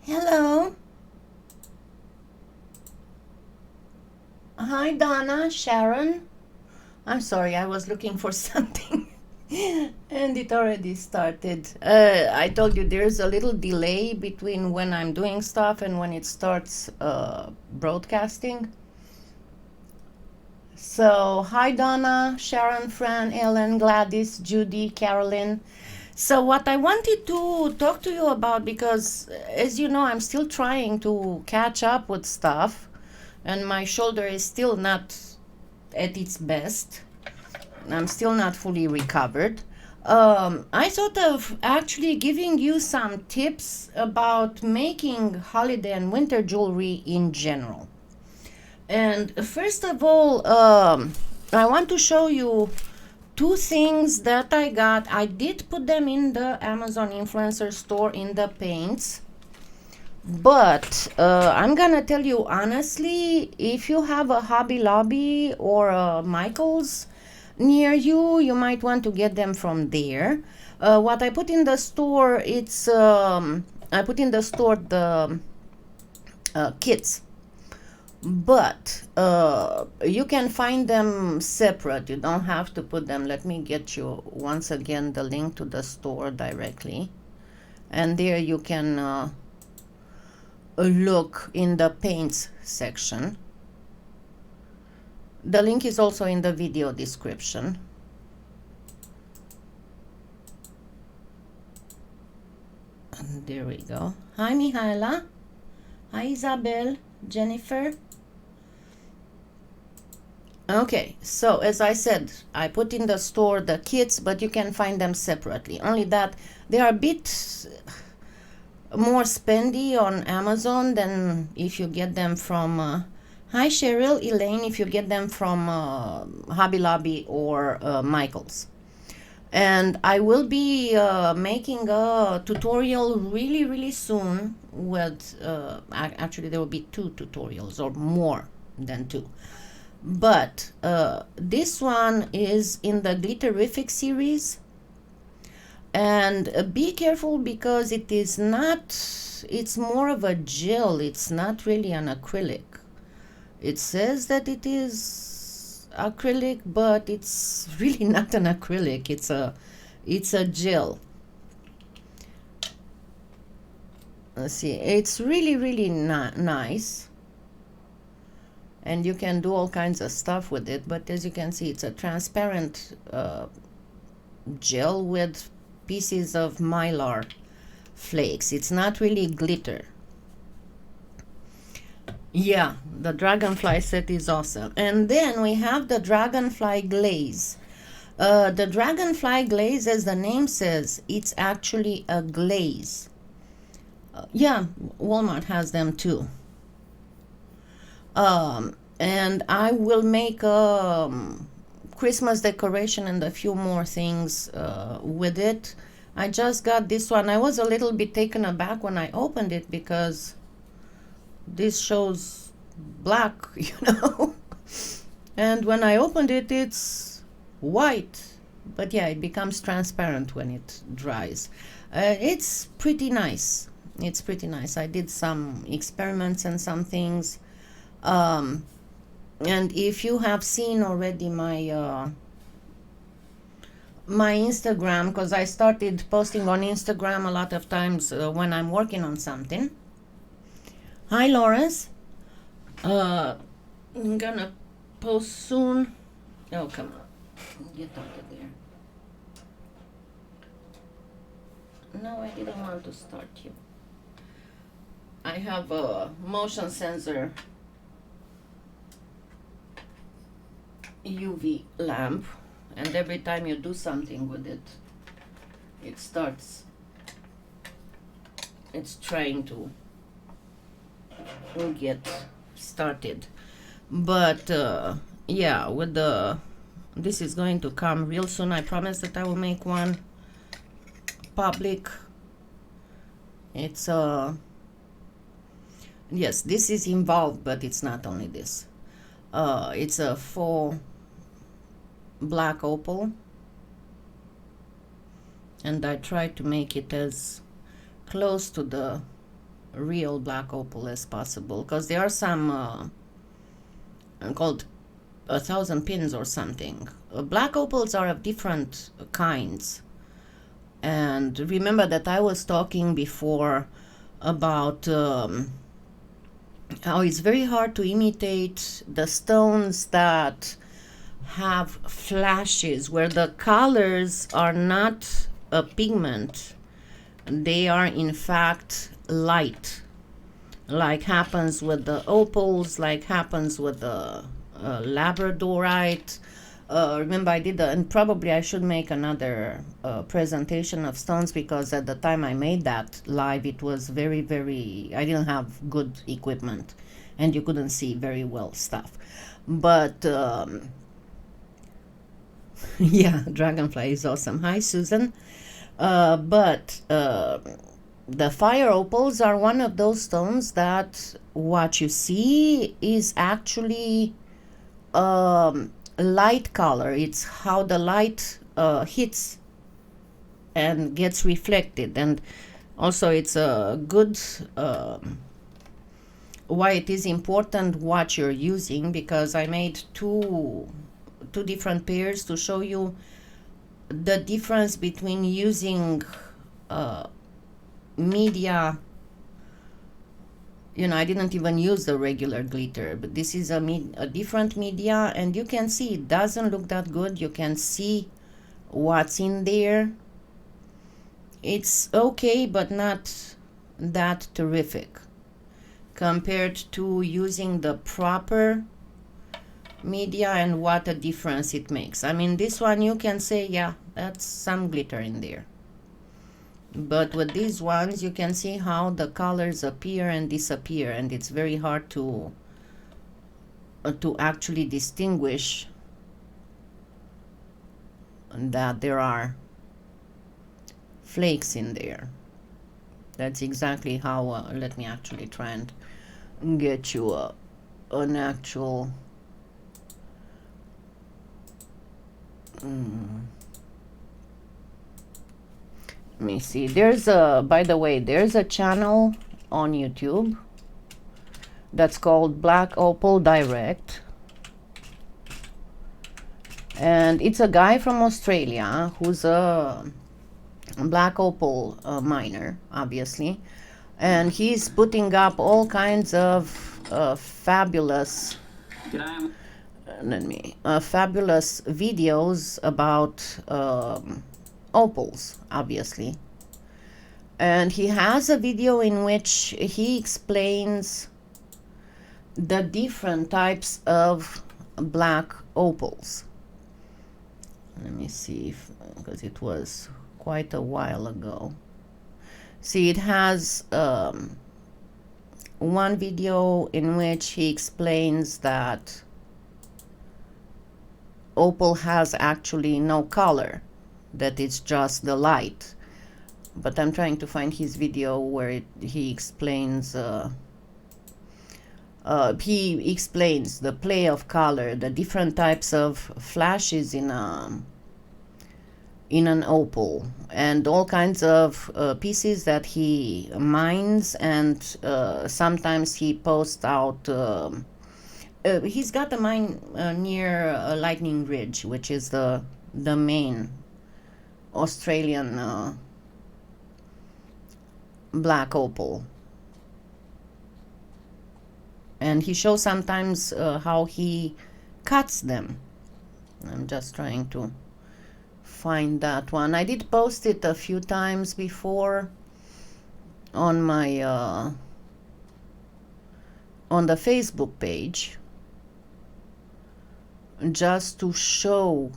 Hello. Hi, Donna, Sharon. I'm sorry, I was looking for something and it already started. I told you there's a little delay between when I'm doing stuff and when it starts broadcasting. So, hi, Donna, Sharon, Fran, Ellen, Gladys, Judy, Carolyn. So, what I wanted to talk to you about, because as you know, I'm still trying to catch up with stuff, and my shoulder is still not at its best. I'm still not fully recovered. I thought of actually giving you some tips about making holiday and winter jewelry in general. And first of all, I want to show you two things that I got. I did put them in the Amazon influencer store in the paints, but I'm gonna tell you honestly, if you have a Hobby Lobby or a Michael's near you, you might want to get them from there. What I put in the store, I put in the store the kits, but you can find them separate. You don't have to put them. Let me get you once again the link to the store directly, and there you can look in the paints section. The link is also in the video description. And there we go. Hi, Mihaela. Hi, Isabel. Jennifer. Okay, so as I said, I put in the store the kits, but you can find them separately. Only that they are a bit more spendy on Amazon than if you get them from hi Cheryl, Elaine, if you get them from Hobby Lobby or Michael's. And I will be making a tutorial really soon with actually there will be two tutorials or more than two, but this one is in the Glitterific series. And be careful because it is not, it's more of a gel, it's not really an acrylic. It says that it is acrylic, but it's really not an acrylic. It's a gel. Let's see, it's really nice, and you can do all kinds of stuff with it. But as you can see, it's a transparent gel with pieces of mylar flakes. It's not really glitter. Yeah, the dragonfly set is awesome. And then we have the dragonfly glaze. The dragonfly glaze, as the name says, it's actually a glaze. Yeah, Walmart has them too. And I will make a Christmas decoration and a few more things with it. I just got this one. I was a little bit taken aback when I opened it because this shows black, you know. And when I opened it, it's white. But yeah, it becomes transparent when it dries. It's pretty nice. It's pretty nice. I did some experiments and some things. And if you have seen already my my Instagram, because I started posting on Instagram a lot of times when I'm working on something. Hi, Lawrence. I'm gonna post soon. Oh, come on. Get out of there. No, I didn't want to start you. I have a motion sensor UV lamp, and every time you do something with it, it's trying to get started. But yeah, with this is going to come real soon. I promise that I will make one public. It's yes, this is involved, but it's not only this. It's a faux black opal, and I tried to make it as close to the real black opal as possible, because there are some called 1,000 pins or something. Black opals are of different kinds. And remember that I was talking before about how it's very hard to imitate the stones that have flashes, where the colors are not a pigment, they are in fact light, like happens with the opals, like happens with the labradorite. Remember I did and probably I should make another presentation of stones, because at the time I made that live, it was very, I didn't have good equipment and you couldn't see very well stuff. But yeah, dragonfly is awesome. Hi, Susan. But the fire opals are one of those stones that what you see is actually light color. It's how the light hits and gets reflected. And also it's a good why it is important what you're using, because I made two different pairs to show you the difference between using media. You know, I didn't even use the regular glitter, but this is a different media, and you can see it doesn't look that good. You can see what's in there. It's okay, but not that terrific compared to using the proper media, and what a difference it makes. I mean, this one you can say, yeah, that's some glitter in there. But with these ones, you can see how the colors appear and disappear, and it's very hard to actually distinguish that there are flakes in there. That's exactly how, let me actually try and get you an actual let me see. There's a, by the way, there's a channel on YouTube that's called Black Opal Direct, and it's a guy from Australia who's a black opal miner, obviously, and he's putting up all kinds of fabulous fabulous videos about opals, obviously. And he has a video in which he explains the different types of black opals. Let me see, if, because it was quite a while ago. See, it has one video in which he explains that opal has actually no color, that it's just the light. But I'm trying to find his video where he explains the play of color, the different types of flashes in an opal, and all kinds of pieces that he mines, and sometimes he posts out. He's got a mine near Lightning Ridge, which is the main Australian black opal, and he shows sometimes how he cuts them. I'm just trying to find that one. I did post it a few times before on my on the Facebook page, just to show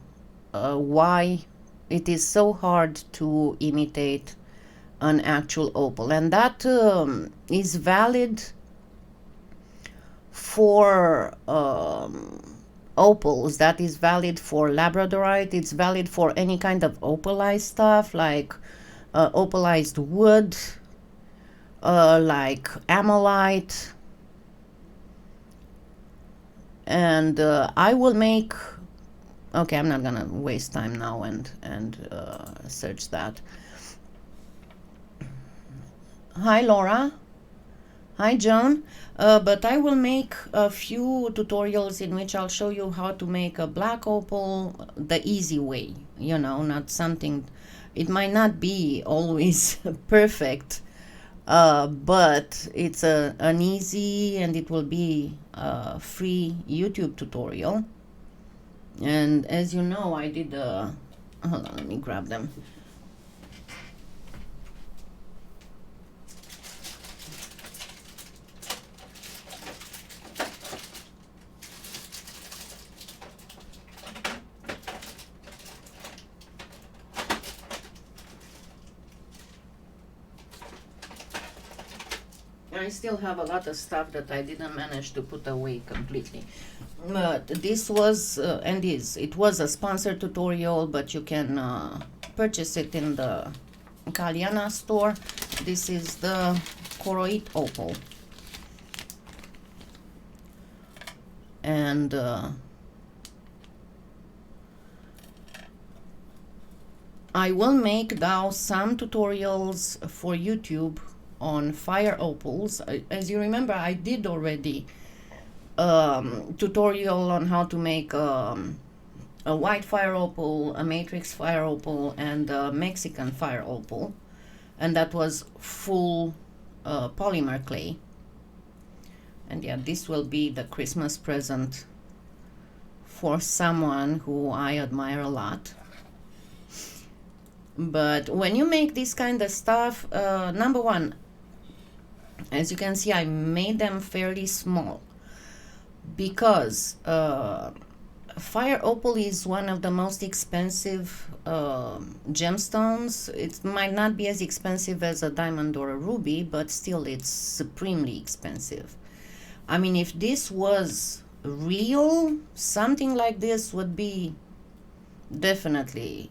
why it is so hard to imitate an actual opal. And that is valid for opals, that is valid for labradorite, it's valid for any kind of opalized stuff, like opalized wood, like amylite. And I will make, okay, I'm not gonna waste time now and search that. Hi, Laura. Hi, John. But I will make a few tutorials in which I'll show you how to make a black opal the easy way, you know, not something, it might not be always perfect, but it's an easy, and it will be a free YouTube tutorial. And as you know, I did a, hold on, let me grab them. I still have a lot of stuff that I didn't manage to put away completely. But this was, and is, it was a sponsored tutorial, but you can purchase it in the Kalyana store. This is the choroid opal. And I will make now some tutorials for YouTube on fire opals. As you remember, I did already tutorial on how to make a white fire opal, a matrix fire opal, and a Mexican fire opal, and that was full polymer clay. And yeah, this will be the Christmas present for someone who I admire a lot. But when you make this kind of stuff, number one, as you can see, I made them fairly small because fire opal is one of the most expensive gemstones. It might not be as expensive as a diamond or a ruby, but still it's supremely expensive. I mean, if this was real, something like this would be definitely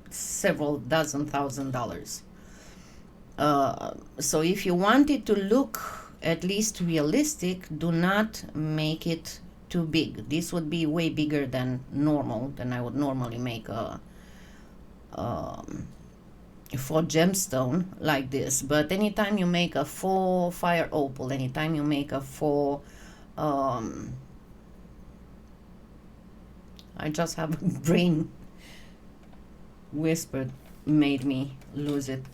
several dozen $1,000s. So if you want it to look at least realistic, do not make it too big. This would be way bigger than normal, than I would normally make a for gemstone like this. But anytime you make a faux fire opal, anytime you make a faux I just have a brain whispered, made me lose it.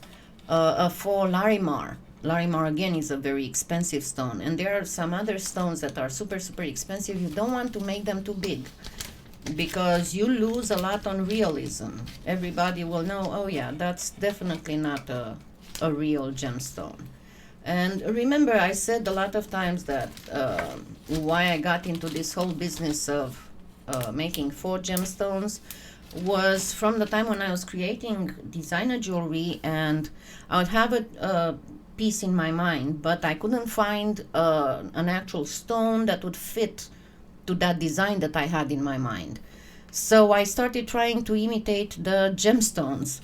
For Larimar. Larimar again is a very expensive stone, and there are some other stones that are super expensive. You don't want to make them too big because you lose a lot on realism. Everybody will know, oh yeah, that's definitely not a real gemstone. And remember, I said a lot of times that why I got into this whole business of making faux gemstones was from the time when I was creating designer jewelry, and I would have a piece in my mind, but I couldn't find an actual stone that would fit to that design that I had in my mind. So I started trying to imitate the gemstones,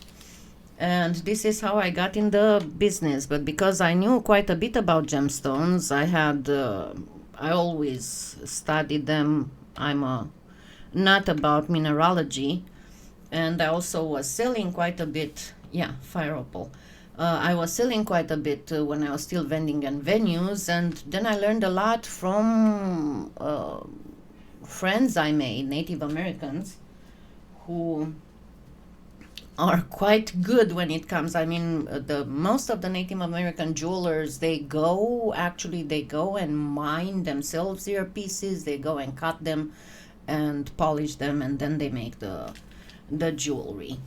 and this is how I got in the business. But because I knew quite a bit about gemstones, I always studied them. I'm not about mineralogy, and I also was selling quite a bit. Yeah, fire opal. I was selling quite a bit when I was still vending in venues, and then I learned a lot from friends I made, Native Americans, who are quite good when it comes. I mean, the most of the Native American jewelers, they go and mine themselves their pieces. They go and cut them and polish them, and then they make the jewelry.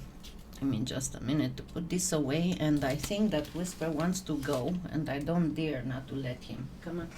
I mean, just a minute to put this away, and I think that Whisper wants to go, and I don't dare not to let him. Come on.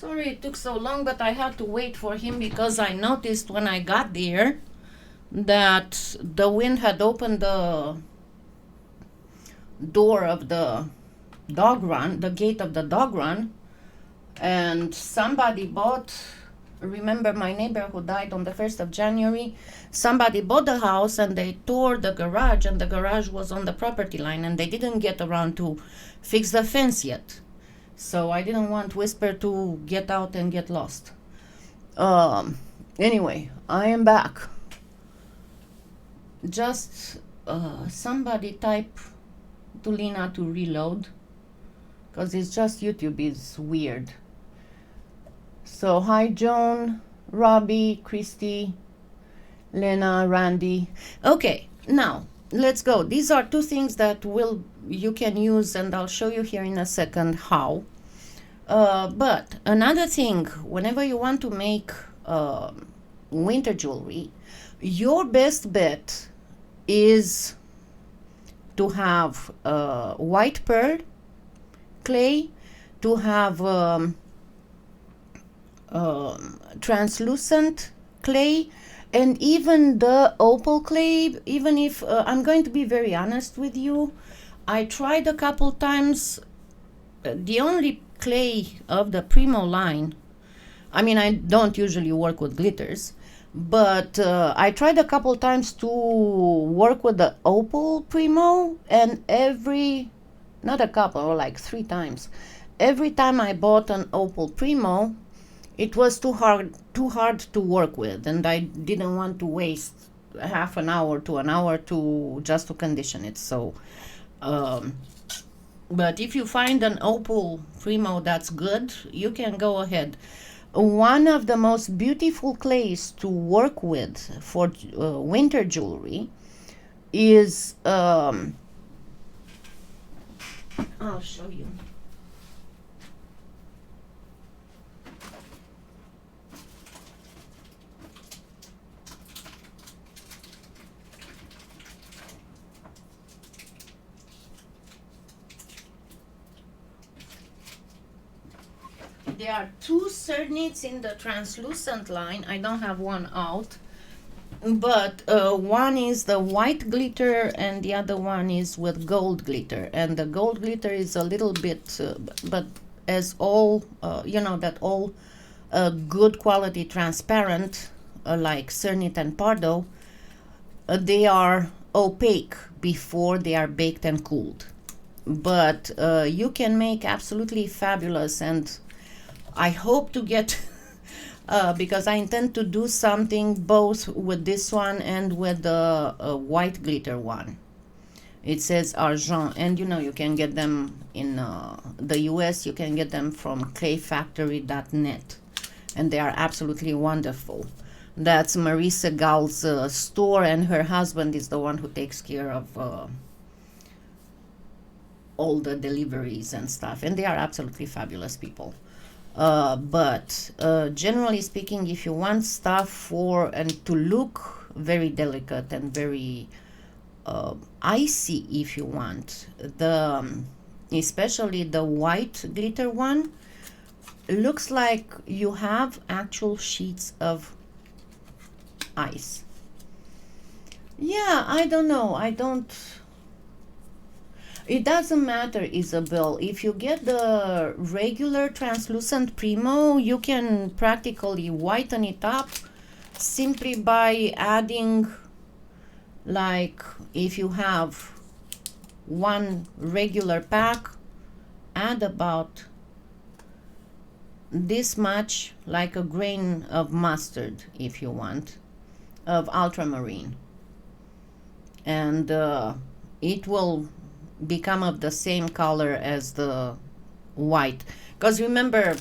Sorry it took so long, but I had to wait for him because I noticed when I got there that the wind had opened the door of the dog run, the gate of the dog run, and somebody bought, remember my neighbor who died on the 1st of January, somebody bought the house and they tore the garage, and the garage was on the property line, and they didn't get around to fix the fence yet. So I didn't want Whisper to get out and get lost. Anyway, I am back. Just somebody type to Lena to reload, because it's just YouTube is weird. So hi Joan, Robbie, Christy, Lena, Randy. Okay, now let's go. These are two things that you can use, and I'll show you here in a second how. But another thing, whenever you want to make winter jewelry, your best bet is to have white pearl clay, to have translucent clay, and even the opal clay. Even if I'm going to be very honest with you, I tried a couple times. The only clay of the Premo line, I mean, I don't usually work with glitters, but I tried a couple times to work with the opal Premo, and not a couple, like 3 times, every time I bought an opal Premo, it was too hard to work with, and I didn't want to waste half an hour to an hour just to condition it. So but if you find an opal Premo that's good, you can go ahead. One of the most beautiful clays to work with for winter jewelry is I'll show you. There are 2 cernites in the translucent line. I don't have one out, but one is the white glitter and the other one is with gold glitter, and the gold glitter is a little bit but as all that all good quality transparent like cernite and Pardo, they are opaque before they are baked and cooled, but you can make absolutely fabulous, and I hope to get because I intend to do something both with this one and with the white glitter one. It says argent, and you can get them in the US. You can get them from clayfactory.net, and they are absolutely wonderful. That's Marie Segal's store, and her husband is the one who takes care of all the deliveries and stuff, and they are absolutely fabulous people. But generally speaking, if you want stuff and to look very delicate and very icy, if you want, especially the white glitter one, looks like you have actual sheets of ice. Yeah, I don't know. It doesn't matter, Isabel. If you get the regular translucent Premo, you can practically whiten it up simply by adding, like, if you have one regular pack, add about this much, like a grain of mustard, if you want, of ultramarine, and it will become of the same color as the white. Because remember,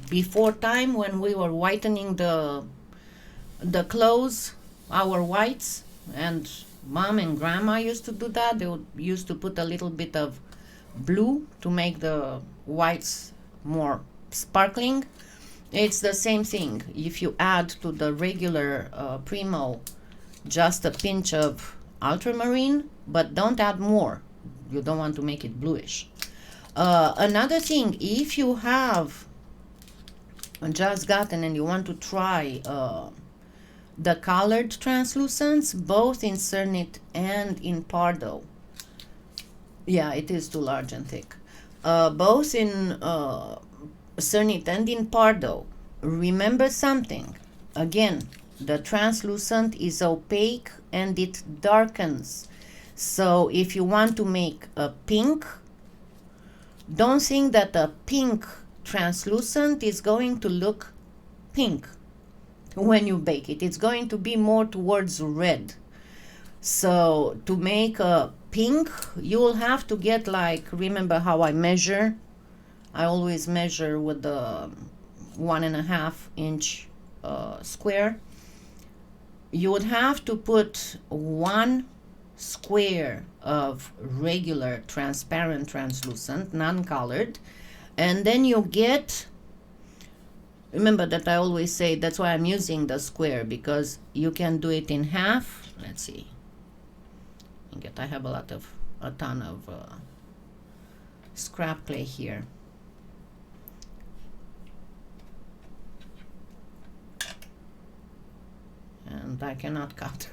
before time when we were whitening the clothes, our whites, and mom and grandma used to do that, they used to put a little bit of blue to make the whites more sparkling. It's the same thing. If you add to the regular Premo just a pinch of ultramarine, but don't add more. You don't want to make it bluish. Another thing, if you have just gotten and you want to try the colored translucents, both in Cernit and in Pardo. Yeah, it is too large and thick. Both in Cernit and in Pardo, remember something. Again, the translucent is opaque and it darkens. So if you want to make a pink, don't think that a pink translucent is going to look pink when you bake it. It's going to be more towards red. So to make a pink, you will have to get, like, remember how I measure? I always measure with the 1.5 inch square. You would have to put 1 square of regular transparent translucent, non-colored, and then you get, remember that I always say, that's why I'm using the square, because you can do it in half. Let's see, I have a ton of scrap clay here. And I cannot cut.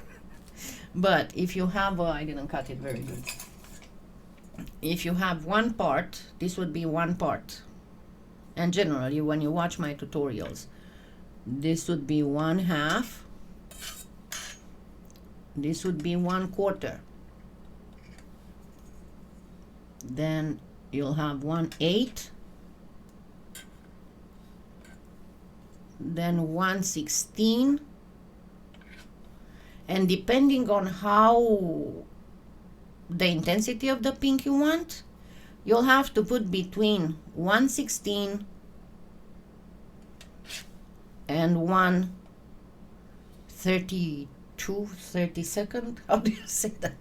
But if you have, I didn't cut it very good. If you have one part, this would be one part. And generally, when you watch my tutorials, this would be 1/2. This would be 1/4. Then you'll have 1/8. Then 1/16. And depending on how the intensity of the pink you want, you'll have to put between 1/16 and 1/32, how do you say that?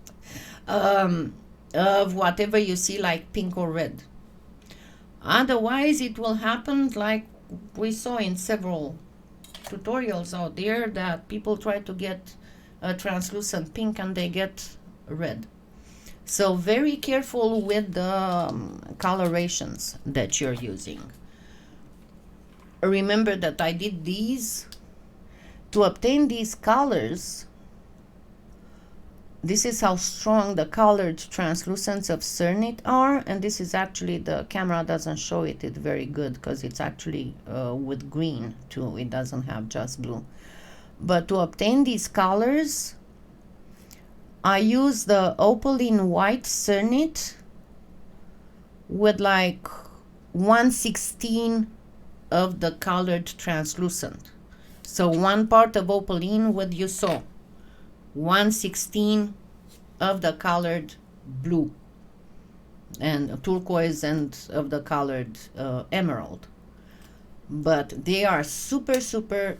Of whatever you see, like pink or red. Otherwise, it will happen like we saw in several tutorials out there, that people try to get a translucent pink and they get red. So very careful with the colorations that you're using. Remember that I did these to obtain these colors. This is how strong the colored translucents of Cernit are, and this is actually, the camera doesn't show it very good because it's actually with green too. It doesn't have just blue. But to obtain these colors, I use the opaline white Cernit with like 1/16 of the colored translucent. So 1 part of opaline with, you saw, 1/16 of the colored blue, and turquoise, and of the colored emerald. But they are super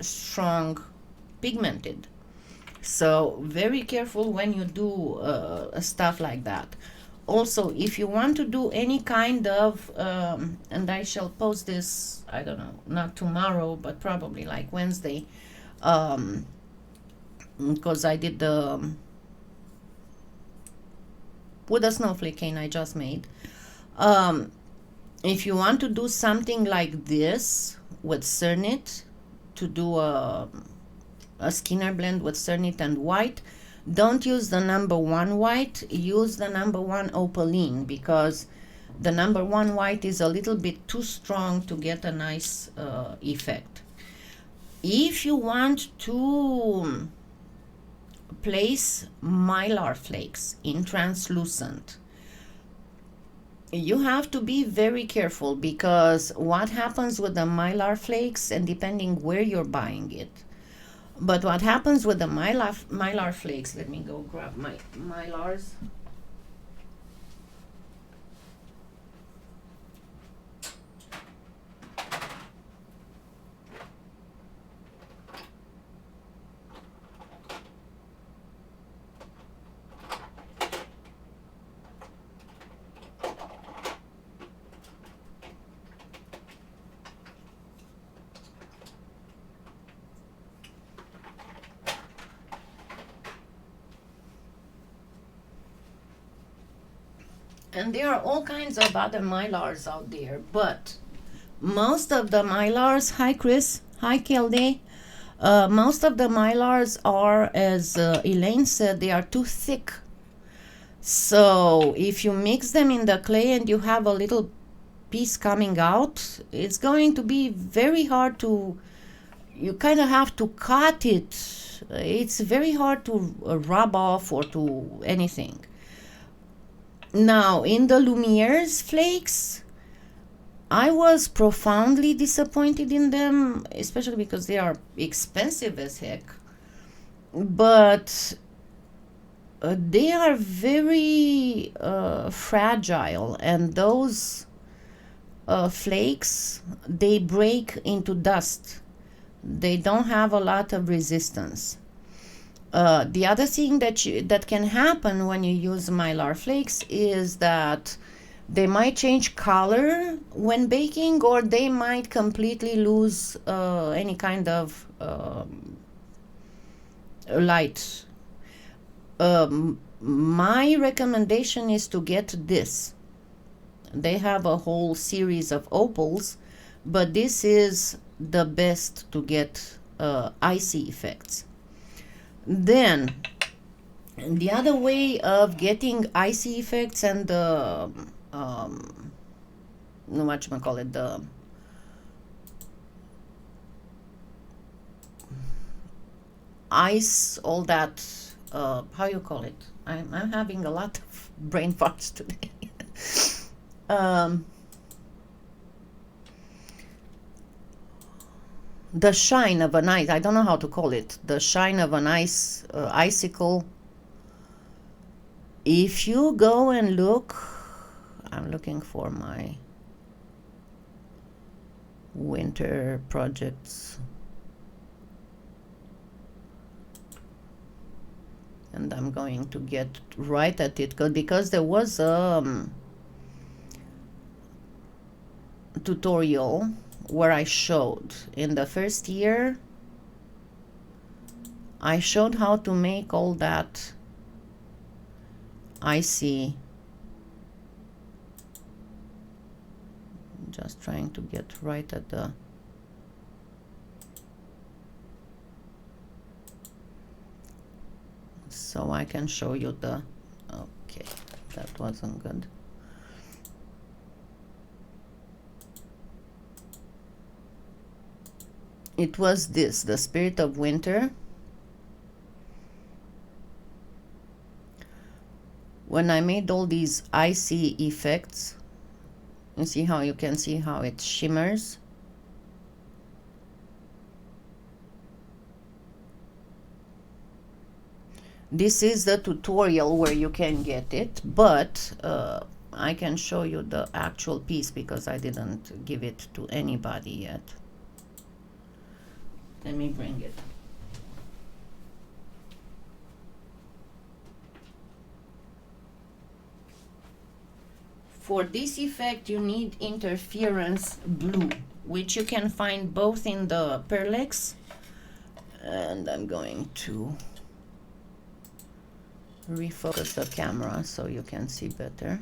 strong pigmented. So very careful when you do stuff like that. Also, if you want to do any kind of, and I shall post this, I don't know, not tomorrow, but probably like Wednesday, because I did the with a snowflake cane I just made. If you want to do something like this with Cernit, to do a Skinner blend with Cernit and white, don't use the number 1 white, use the number 1 opaline, because the number 1 white is a little bit too strong to get a nice effect. If you want to place mylar flakes in translucent, you have to be very careful, because what happens with the mylar flakes, and depending where you're buying it, but what happens with the mylar flakes, let me go grab my mylars. And there are all kinds of other mylars out there, but most of the mylars, hi Chris, hi Kelly, most of the mylars are, as Elaine said, they are too thick. So if you mix them in the clay and you have a little piece coming out, it's going to be very hard to, you kind of have to cut it. It's very hard to rub off or to anything. Now, in the Lumiere's flakes, I was profoundly disappointed in them, especially because they are expensive as heck. But they are very fragile, and those flakes, they break into dust. They don't have a lot of resistance. The other thing that can happen when you use mylar flakes is that they might change color when baking, or they might completely lose any kind of light. My recommendation is to get this. They have a whole series of opals, but this is the best to get icy effects. Then the other way of getting icy effects and the whatchamacallit, the ice, all that, how you call it? I'm having a lot of brain farts today. The shine of an ice, I don't know how to call it, the shine of an ice, icicle. If you go and look, I'm looking for my winter projects, and I'm going to get right at it because there was a tutorial where I showed in the first year, I showed how to make all that icy. Just trying to get right at the so I can show you the, okay, that wasn't good. It was this, the Spirit of Winter. When I made all these icy effects, you see how you can see how it shimmers. This is the tutorial where you can get it, but I can show you the actual piece because I didn't give it to anybody yet. Let me bring it. For this effect, you need interference blue, which you can find both in the Perlex, and I'm going to refocus the camera so you can see better.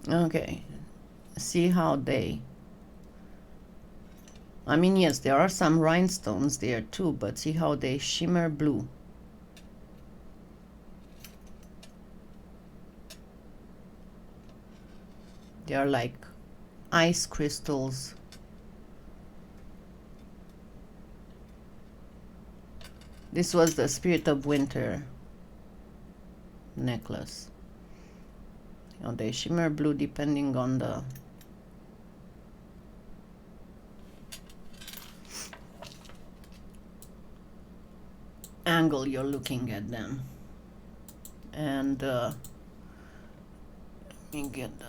Okay, see how they, I mean, yes, there are some rhinestones there too, but see how they shimmer blue. They are like ice crystals. This was the Spirit of Winter necklace. You know, they shimmer blue depending on the angle you're looking at them. And let me get the,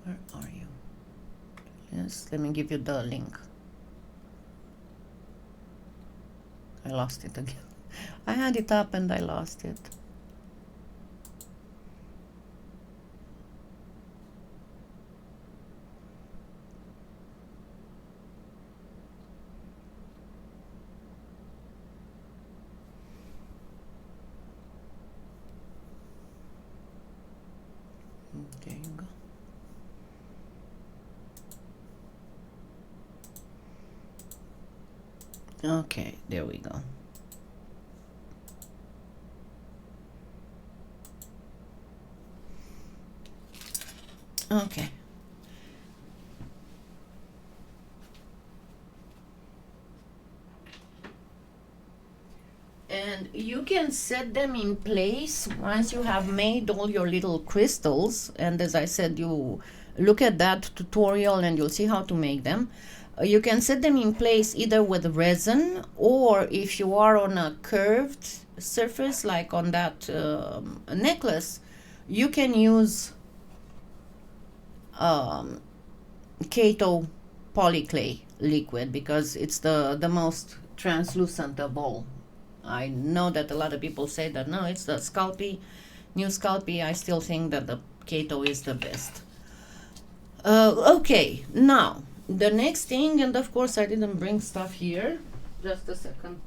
where are you? Yes, let me give you the link. I lost it again. I had it up and I lost it. Okay, there we go. Okay. And you can set them in place once you have made all your little crystals. And as I said, you look at that tutorial and you'll see how to make them. You can set them in place either with resin, or if you are on a curved surface like on that necklace, you can use Kato PolyClay liquid, because it's the most translucent of all. I know that a lot of people say that no, it's the Sculpey, new Sculpey. I still think that the Kato is the best. Okay, now the next thing, and of course I didn't bring stuff here. Just a second.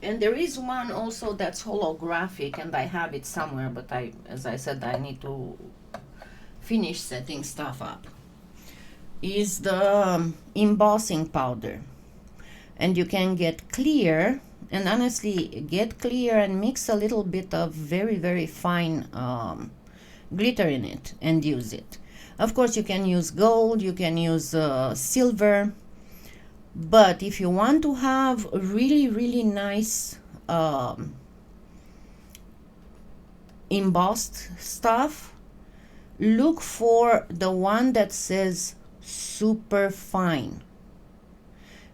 And there is one also that's holographic, and I have it somewhere, but as I said, I need to finish setting stuff up. Is the embossing powder. And you can get clear, and honestly, get clear and mix a little bit of very, very fine glitter in it and use it. Of course, you can use gold, you can use silver. But if you want to have really, really nice embossed stuff, look for the one that says super fine,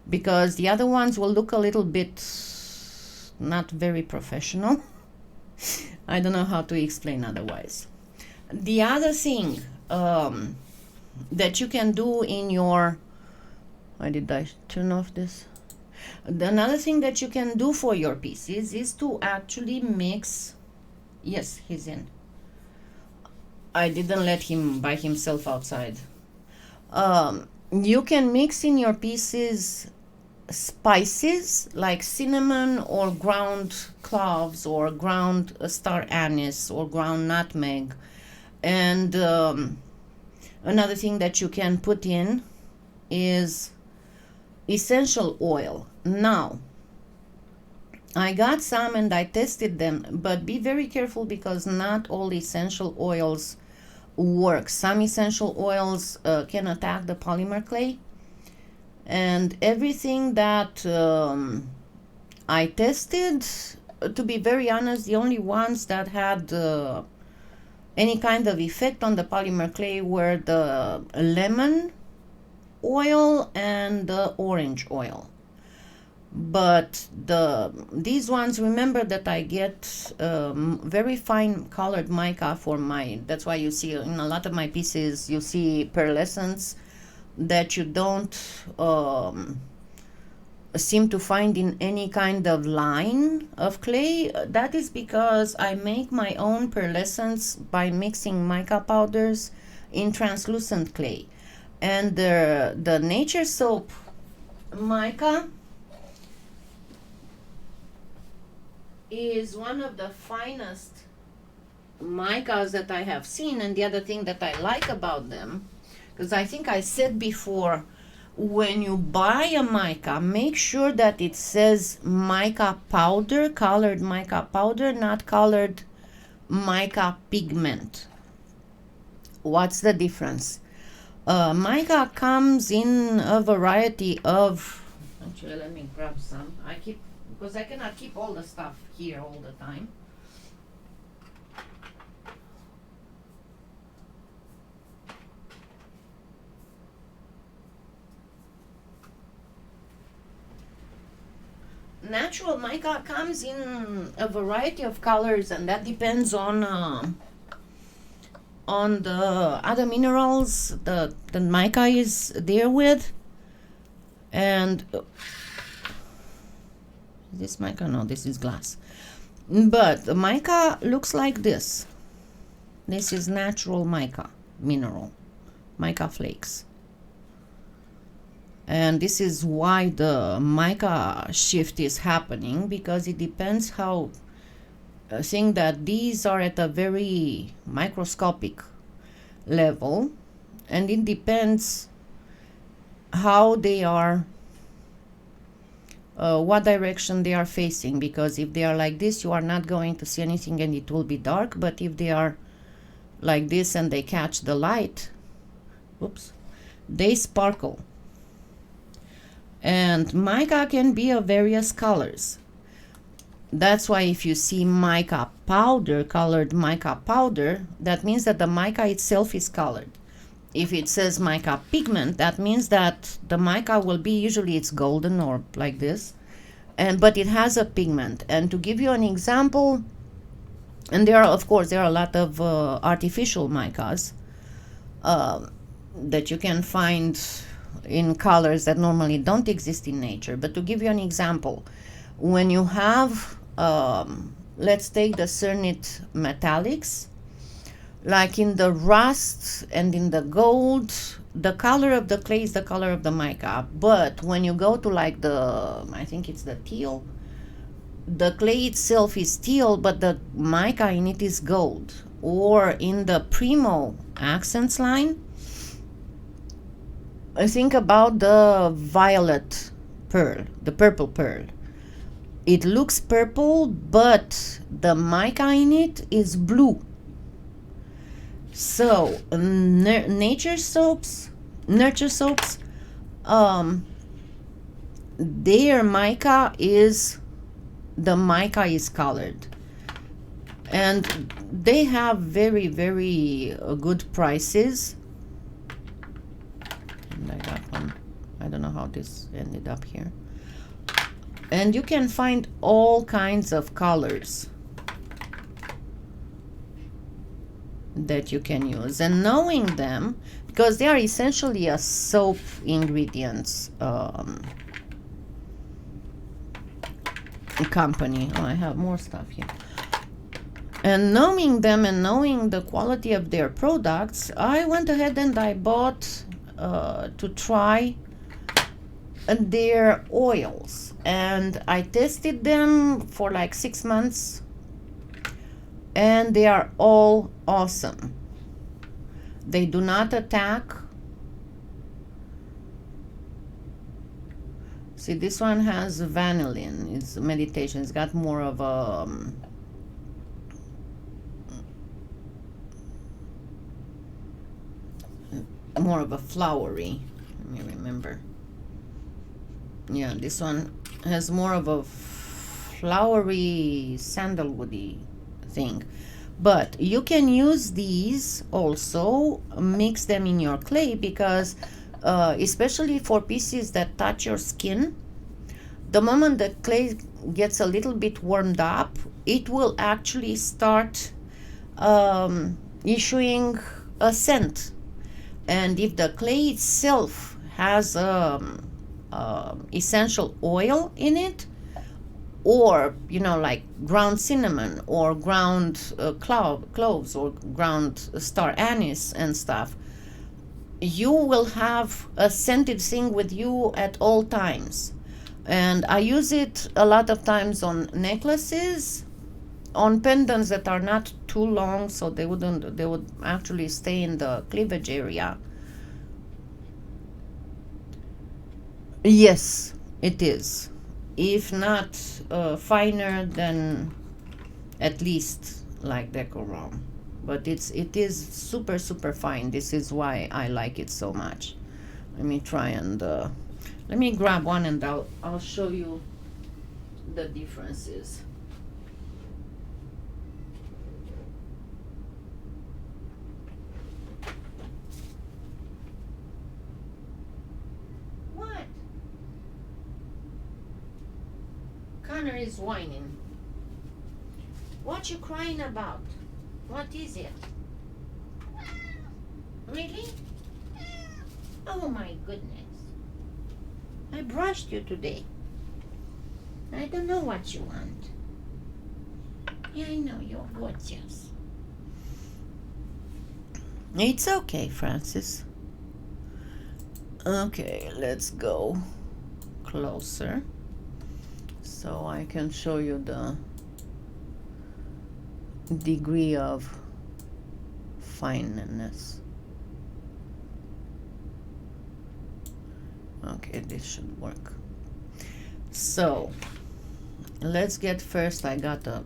because the other ones will look a little bit not very professional. I don't know how to explain otherwise. The other thing that you can do in your, why did I turn off this? Another thing that you can do for your pieces is to actually mix. Yes, he's in. I didn't let him by himself outside. You can mix in your pieces spices like cinnamon or ground cloves or ground star anise or ground nutmeg. And another thing that you can put in is essential oil. Now, I got some and I tested them, but be very careful because not all essential oils work. Some essential oils can attack the polymer clay, and everything that I tested, to be very honest, the only ones that had any kind of effect on the polymer clay were the lemon oil and the orange oil. But these ones, remember that I get very fine colored mica for my, that's why you see in a lot of my pieces you see pearlescence that you don't seem to find in any kind of line of clay. That is because I make my own pearlescence by mixing mica powders in translucent clay. And the Nature Soap mica is one of the finest micas that I have seen. And the other thing that I like about them, because I think I said before, when you buy a mica, make sure that it says mica powder, colored mica powder, not colored mica pigment. What's the difference? Mica comes in a variety of, actually let me grab some. I keep, because I cannot keep all the stuff here all the time. natural mica comes in a variety of colors, and that depends on the other minerals the mica is there with. And this mica, no, this is glass, but the mica looks like this. This is natural mica mineral, mica flakes. And this is why the mica shift is happening, because it depends how, seeing that these are at a very microscopic level, and it depends how they are, what direction they are facing, because if they are like this, you are not going to see anything and it will be dark. But if they are like this and they catch the light, oops, they sparkle. And mica can be of various colors. That's why if you see mica powder, colored mica powder, that means that the mica itself is colored. If it says mica pigment, that means that the mica will be, usually it's golden or like this, but it has a pigment. And to give you an example, and there are, of course, there are a lot of artificial micas that you can find in colors that normally don't exist in nature. But to give you an example, when you have, let's take the cernite metallics, like in the rust and in the gold, the color of the clay is the color of the mica. But when you go to like the, I think it's the teal, the clay itself is teal, but the mica in it is gold. Or in the Premo accents line, I think about the violet pearl, the purple pearl. It looks purple, but the mica in it is blue. So nurture soaps, their mica is, the mica is colored, and they have very, very good prices. And I got one, I don't know how this ended up here. And you can find all kinds of colors that you can use, and knowing them, because they are essentially a soap ingredients company. Oh, I have more stuff here. And knowing them and knowing the quality of their products, I went ahead and I bought to try their oils, and I tested them for like 6 months, and they are all awesome. They do not attack. See, this one has vanillin. It's meditation. It's got more of a flowery. Let me remember. Yeah, this one has more of a flowery, sandalwoody thing. But you can use these also, mix them in your clay, because especially for pieces that touch your skin, the moment the clay gets a little bit warmed up, it will actually start issuing a scent. And if the clay itself has essential oil in it, or like ground cinnamon or ground cloves or ground star anise and stuff, you will have a scented thing with you at all times. And I use it a lot of times on necklaces, on pendants that are not too long, so they would actually stay in the cleavage area. Yes, it is. If not finer, then at least like Decorative. But it is super, super fine. This is why I like it so much. Let me try and let me grab one, and I'll show you the differences. What? Connor is whining. What you crying about? What is it? Really? Oh my goodness. I brushed you today. I don't know what you want. Yeah, I know, you're gorgeous. It's okay, Francis. Okay, let's go closer so I can show you the degree of fineness. Okay, this should work. So let's get first, I got a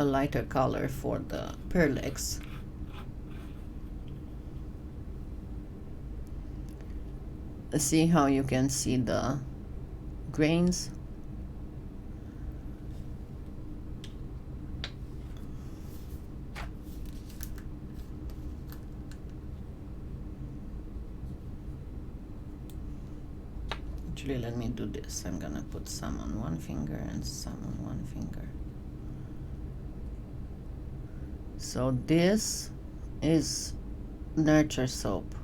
lighter color for the pearlex. See how you can see the grains? Actually, let me do this. I'm gonna put some on one finger and some on one finger. So this is Nurture Soap.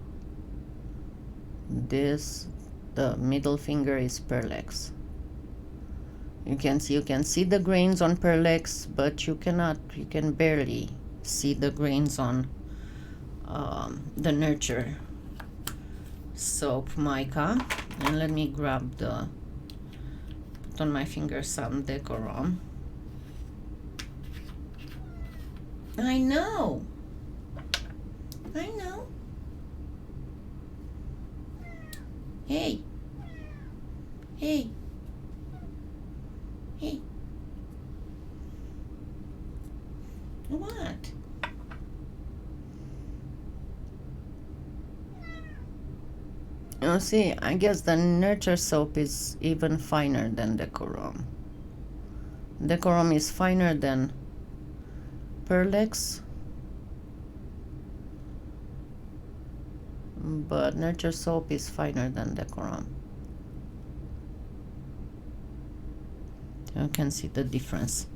This, the middle finger, is Pearlex. You can see the grains on Pearlex, but you can barely see the grains on the Nurture Soap Mica. And let me put on my finger some Decorative. I know. Hey. What? You see, I guess the Nurture Soap is even finer than Decorative. Decorative is finer than Pearlex, but Nurture Soap is finer than Decorative. You can see the difference.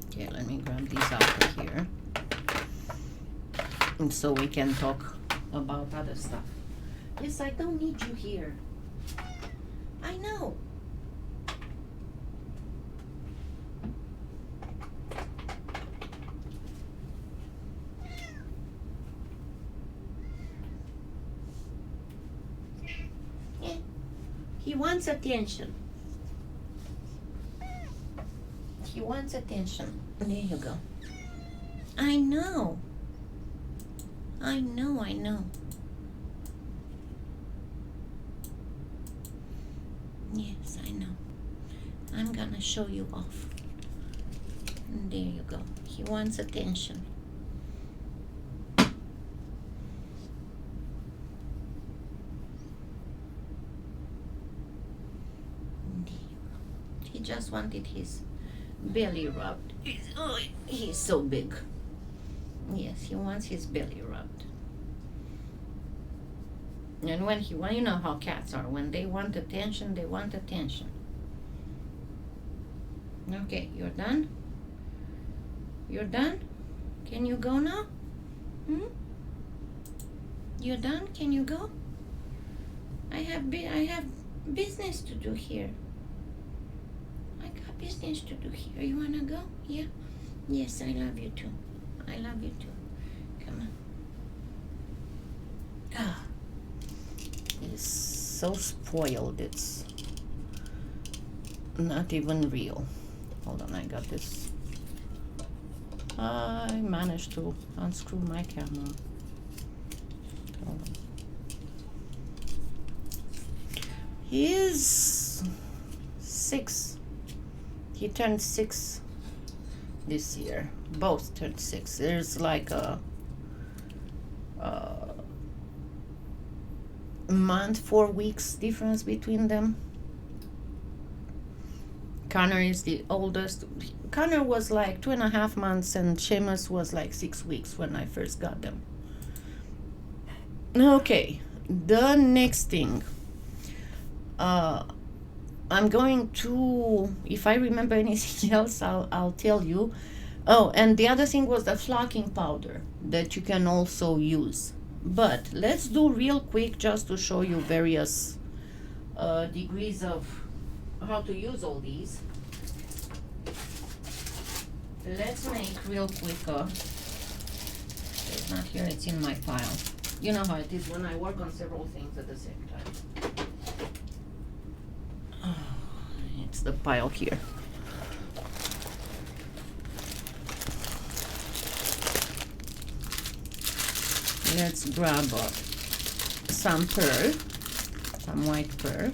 Okay, let me grab these out of here, and so we can talk about other stuff. Yes, I don't need you here. I know. Yeah. He wants attention. He wants attention. There you go. I know. I know. Yes, I know. I'm gonna show you off. And there you go. He wants attention. He just wanted his belly rubbed. He's so big. Yes, he wants his belly rubbed. And when you know how cats are. When they want attention, they want attention. Okay, you're done? You're done? Can you go now? You're done? Can you go? I have business to do here. I got business to do here. You wanna go? Yeah? Yes, I love you too. I love you too. Come on. Ah. He's so spoiled, it's not even real. Hold on, I got this. I managed to unscrew my camera. Hold on. He is 6. He turned 6 this year. Both turned 6. There's like a month, 4 weeks difference between them. Connor is the oldest. Connor was like 2.5 months and Seamus was like 6 weeks when I first got them. Okay, the next thing. I'm going to, if I remember anything else, I'll tell you. Oh, and the other thing was the flocking powder that you can also use. But let's do real quick just to show you various degrees of how to use all these. Let's make real quick. It's not here, it's in my pile. You know how it is when I work on several things at the same time. It's the pile here. Let's grab some pearl, some white pearl.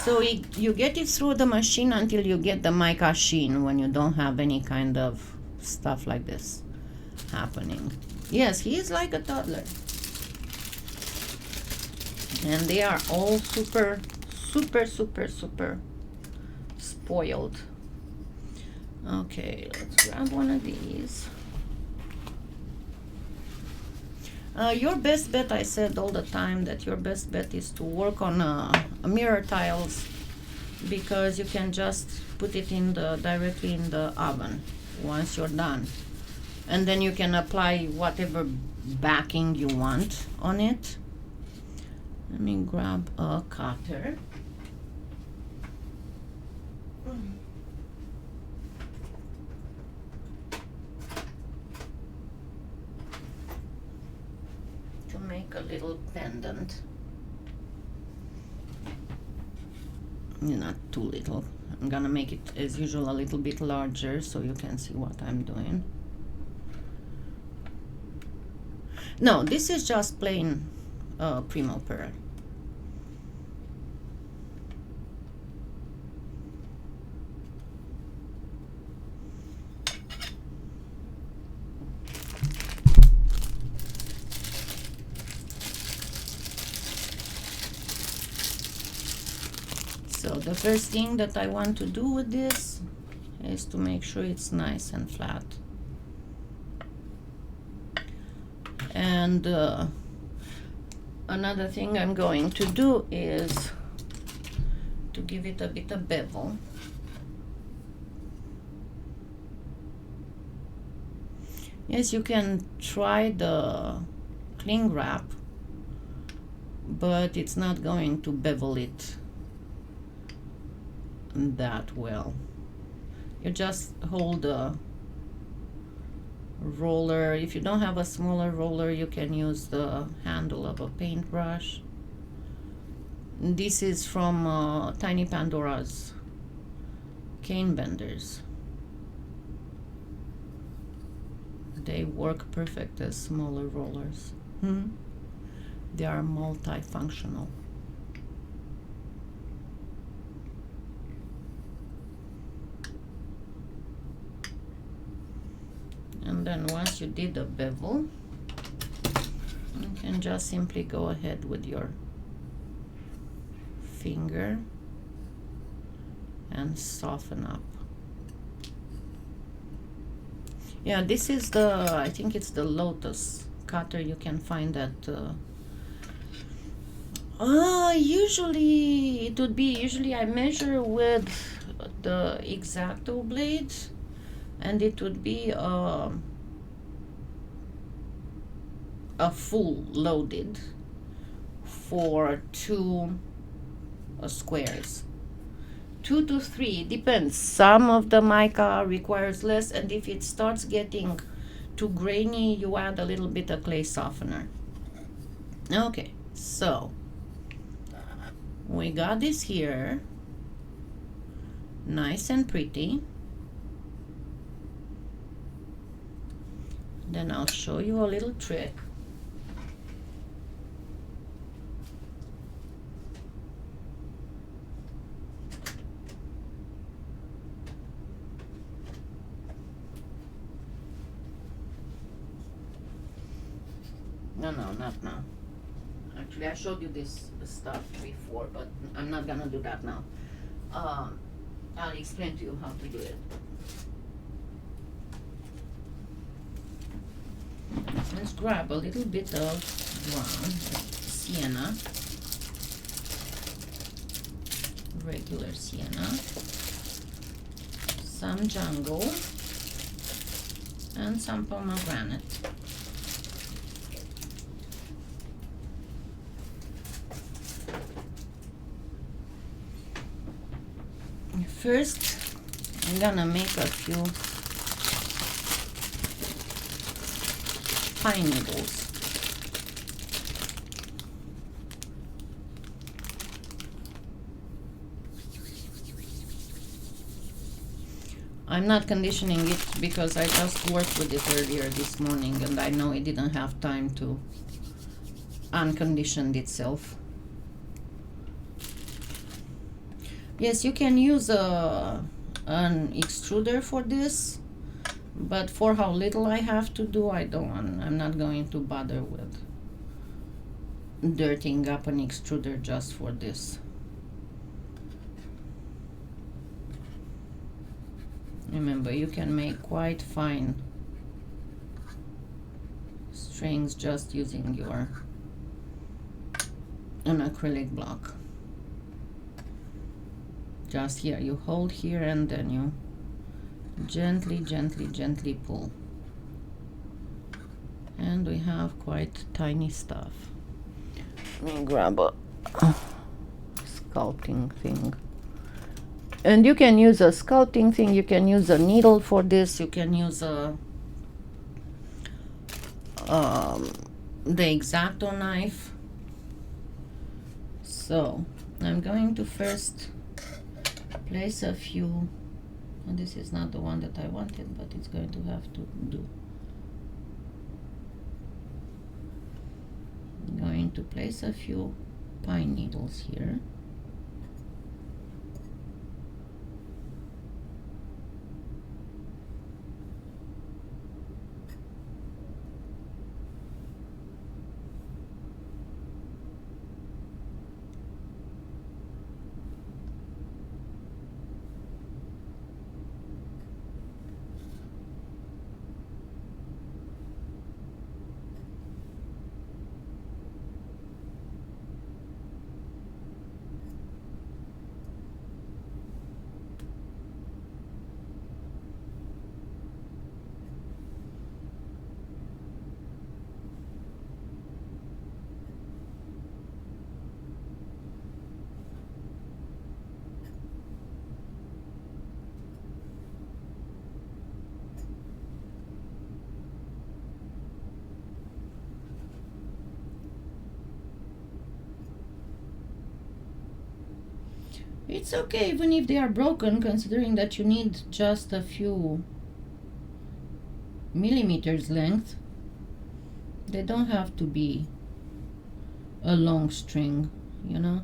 So you get it through the machine until you get the mica sheen, when you don't have any kind of stuff like this happening. Yes, he is like a toddler. And they are all super, super, super, super spoiled. Okay, let's grab one of these. Your best bet, I said all the time that your best bet is to work on mirror tiles, because you can just put it in directly in the oven once you're done, and then you can apply whatever backing you want on it. Let me grab a cutter. Make a little pendant. Not too little. I'm gonna make it as usual a little bit larger so you can see what I'm doing. No, this is just plain Premo pearl. So the first thing that I want to do with this is to make sure it's nice and flat. And another thing I'm going to do is to give it a bit of bevel. Yes, you can try the cling wrap, but it's not going to bevel it that well. You just hold the roller. If you don't have a smaller roller, you can use the handle of a paintbrush. This is from Tiny Pandora's cane benders. They work perfect as smaller rollers. They are multifunctional. And then once you did the bevel, you can just simply go ahead with your finger and soften up. Yeah, this is the, I think it's the Lotus cutter. You can find that usually it would be, usually I measure with the X-Acto blades, and it would be a full loaded for 2 squares. 2 to 3, depends. Some of the mica requires less, and if it starts getting too grainy, you add a little bit of clay softener. Okay, so we got this here, nice and pretty. Then I'll show you a little trick. No, not now. Actually, I showed you this stuff before, but I'm not gonna do that now. I'll explain to you how to do it. Let's grab a little bit of brown, sienna, regular sienna, some jungle, and some pomegranate. First, I'm gonna make a few pine needles. I'm not conditioning it because I just worked with it earlier this morning and I know it didn't have time to uncondition itself. Yes, you can use an extruder for this, but for how little I have to do, I'm not going to bother with dirtying up an extruder just for this. Remember, you can make quite fine strings just using an acrylic block. Just here, you hold here and then you gently, gently, gently pull. And we have quite tiny stuff. Let me grab a sculpting thing. And you can use a sculpting thing, you can use a needle for this, you can use the X-Acto knife. So I'm going to first place a few, and this is not the one that I wanted, but it's going to have to do. I'm going to place a few pine needles here. It's okay even if they are broken, considering that you need just a few millimeters length. They don't have to be a long string, you know.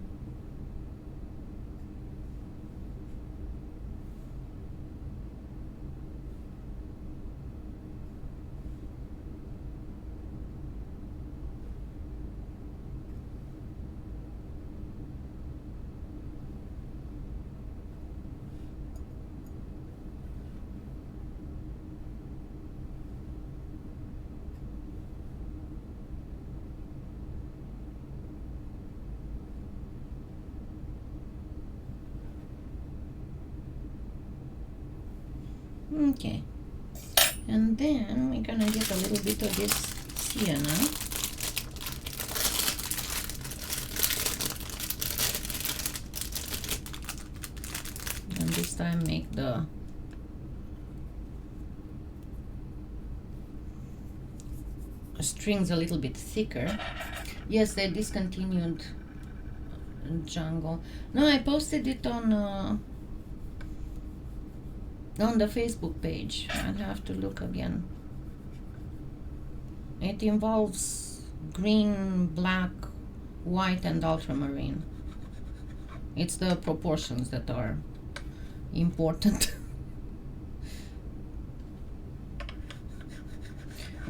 Okay, and then we're gonna get a little bit of this sienna. And this time make the strings a little bit thicker. Yes, they discontinued jungle. No, I posted it on the Facebook page. I'll have to look again. It involves green, black, white, and ultramarine. It's the proportions that are important.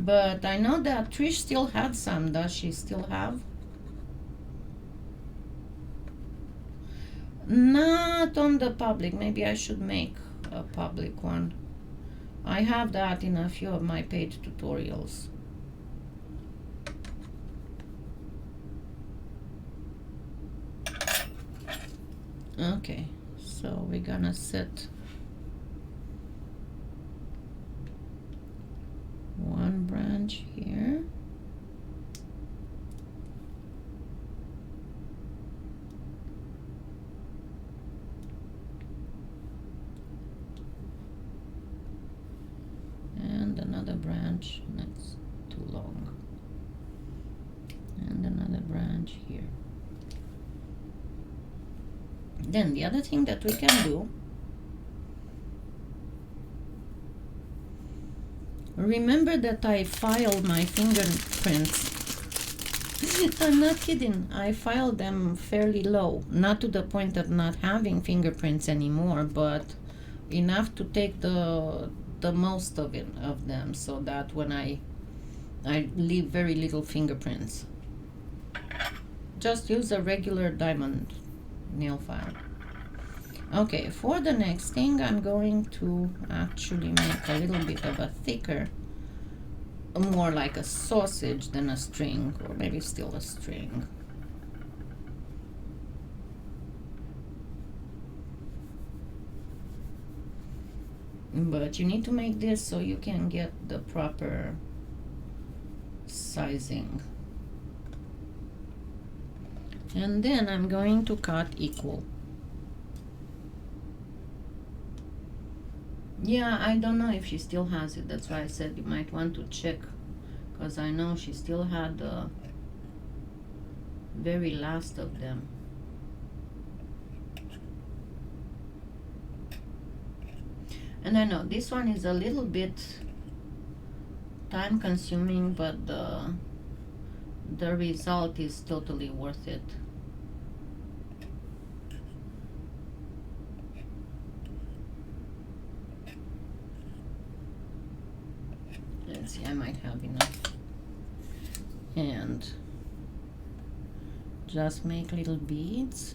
But I know that Trish still had some. Does she still have? Not on the public. Maybe I should make a public one. I have that in a few of my paid tutorials. Okay, so we're gonna set one branch here. And another branch, that's too long. And another branch here. Then the other thing that we can do, remember that I filed my fingerprints. I'm not kidding. I filed them fairly low, not to the point of not having fingerprints anymore, but enough to take the most of them, so that when I leave very little fingerprints. Just use a regular diamond nail file. Okay, for the next thing I'm going to actually make a little bit of a thicker, more like a sausage than a string, or maybe still a string. But you need to make this so you can get the proper sizing. And then I'm going to cut equal. Yeah, I don't know if she still has it. That's why I said you might want to check, because I know she still had the very last of them. And I know this one is a little bit time consuming, but the result is totally worth it. Let's see, I might have enough. And just make little beads.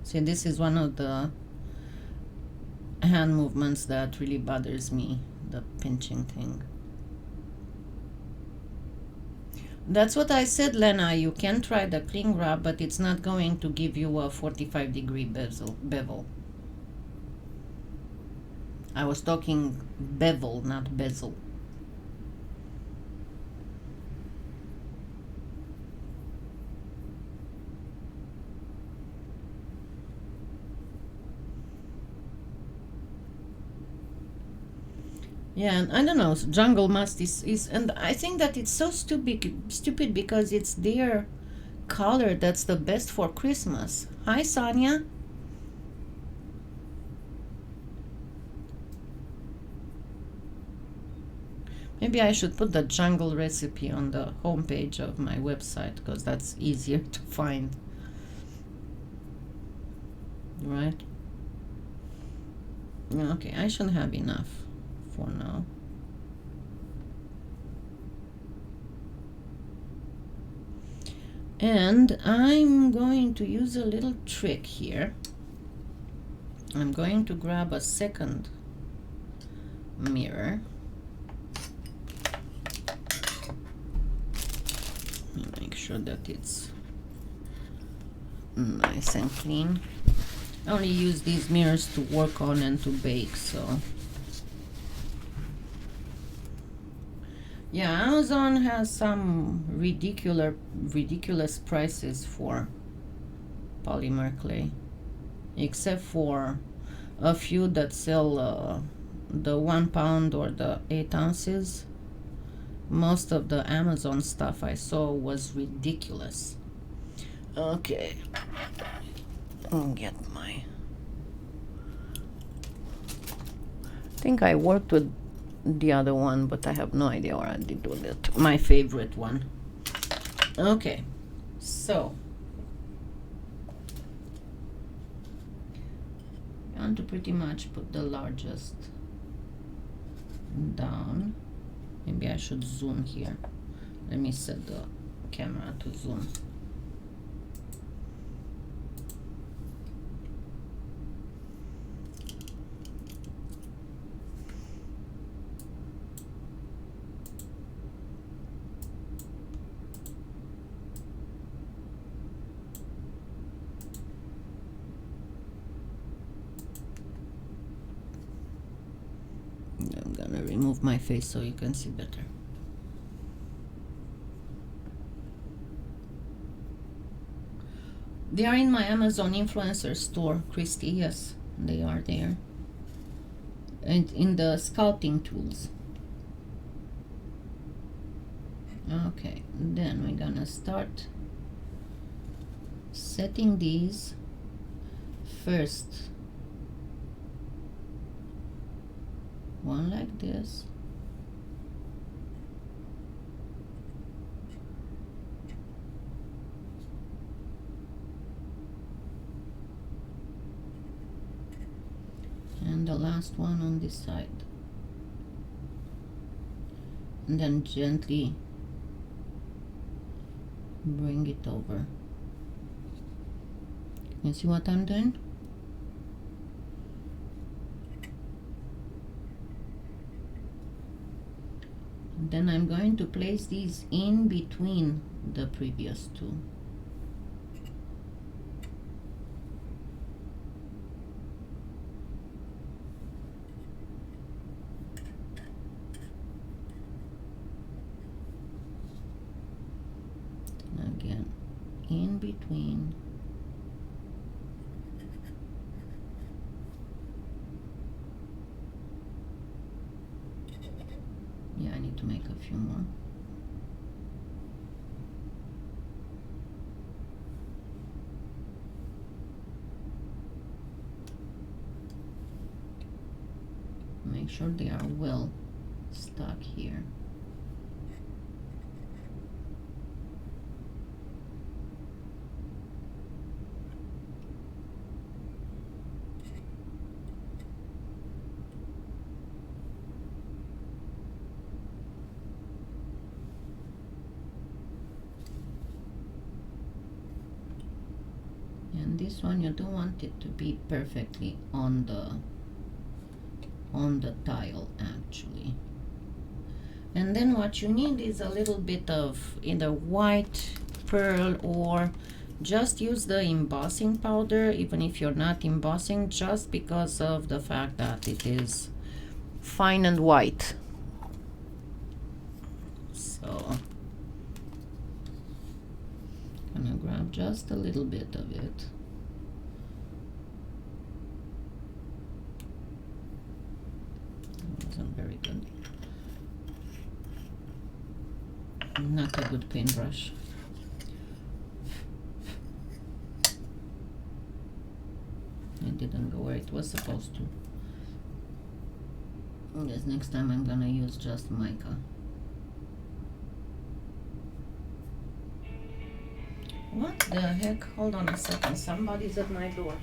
See, this is one of the hand movements that really bothers me, the pinching thing. That's what I said, Lena. You can try the cling wrap, but it's not going to give you a 45-degree bevel. I was talking bevel, not bezel. Yeah, and I don't know, jungle must is, and I think that it's so stupid because it's their color that's the best for Christmas. Hi, Sonia. Maybe I should put the jungle recipe on the homepage of my website, because that's easier to find. Right? Okay, I should have enough for now. And I'm going to use a little trick here. I'm going to grab a second mirror. Make sure that it's nice and clean. I only use these mirrors to work on and to bake, so yeah, Amazon has some ridiculous prices for polymer clay, except for a few that sell the 1 pound or the 8 ounces. Most of the Amazon stuff I saw was ridiculous. Okay, I'll get my, I think I worked with the other one, but I have no idea what I did with it. My favorite one. Okay, so I want to pretty much put the largest down. Maybe I should zoom here. Let me set the camera to zoom. I'm gonna remove my face so you can see better. They are in my Amazon influencer store, Christy. Yes, they are there. And in the sculpting tools. Okay, then we're gonna start setting these first. One like this. And the last one on this side. And then gently bring it over. You see what I'm doing? Then I'm going to place these in between the previous two. And again, in between. Yeah, I need to make a few more. Make sure they are well stuck here. And this one, you don't want it to be perfectly on the tile actually. And then what you need is a little bit of either white pearl, or just use the embossing powder, even if you're not embossing, just because of the fact that it is fine and white. So I'm gonna grab just a little bit of it. That wasn't very good. Not a good paintbrush. It didn't go where it was supposed to. Yes, next time I'm gonna use just mica. What the heck? Hold on a second. Somebody's at my door.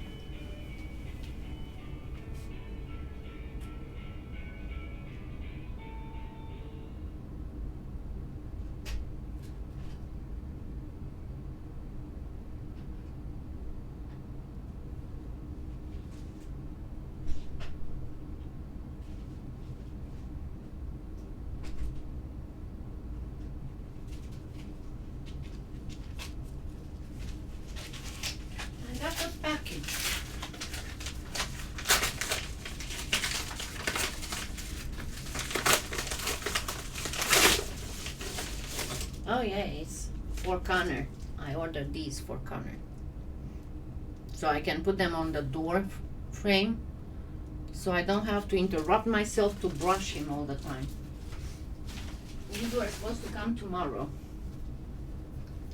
Oh yeah, it's for Connor. I ordered these for Connor. So I can put them on the door frame, so I don't have to interrupt myself to brush him all the time. These were supposed to come tomorrow.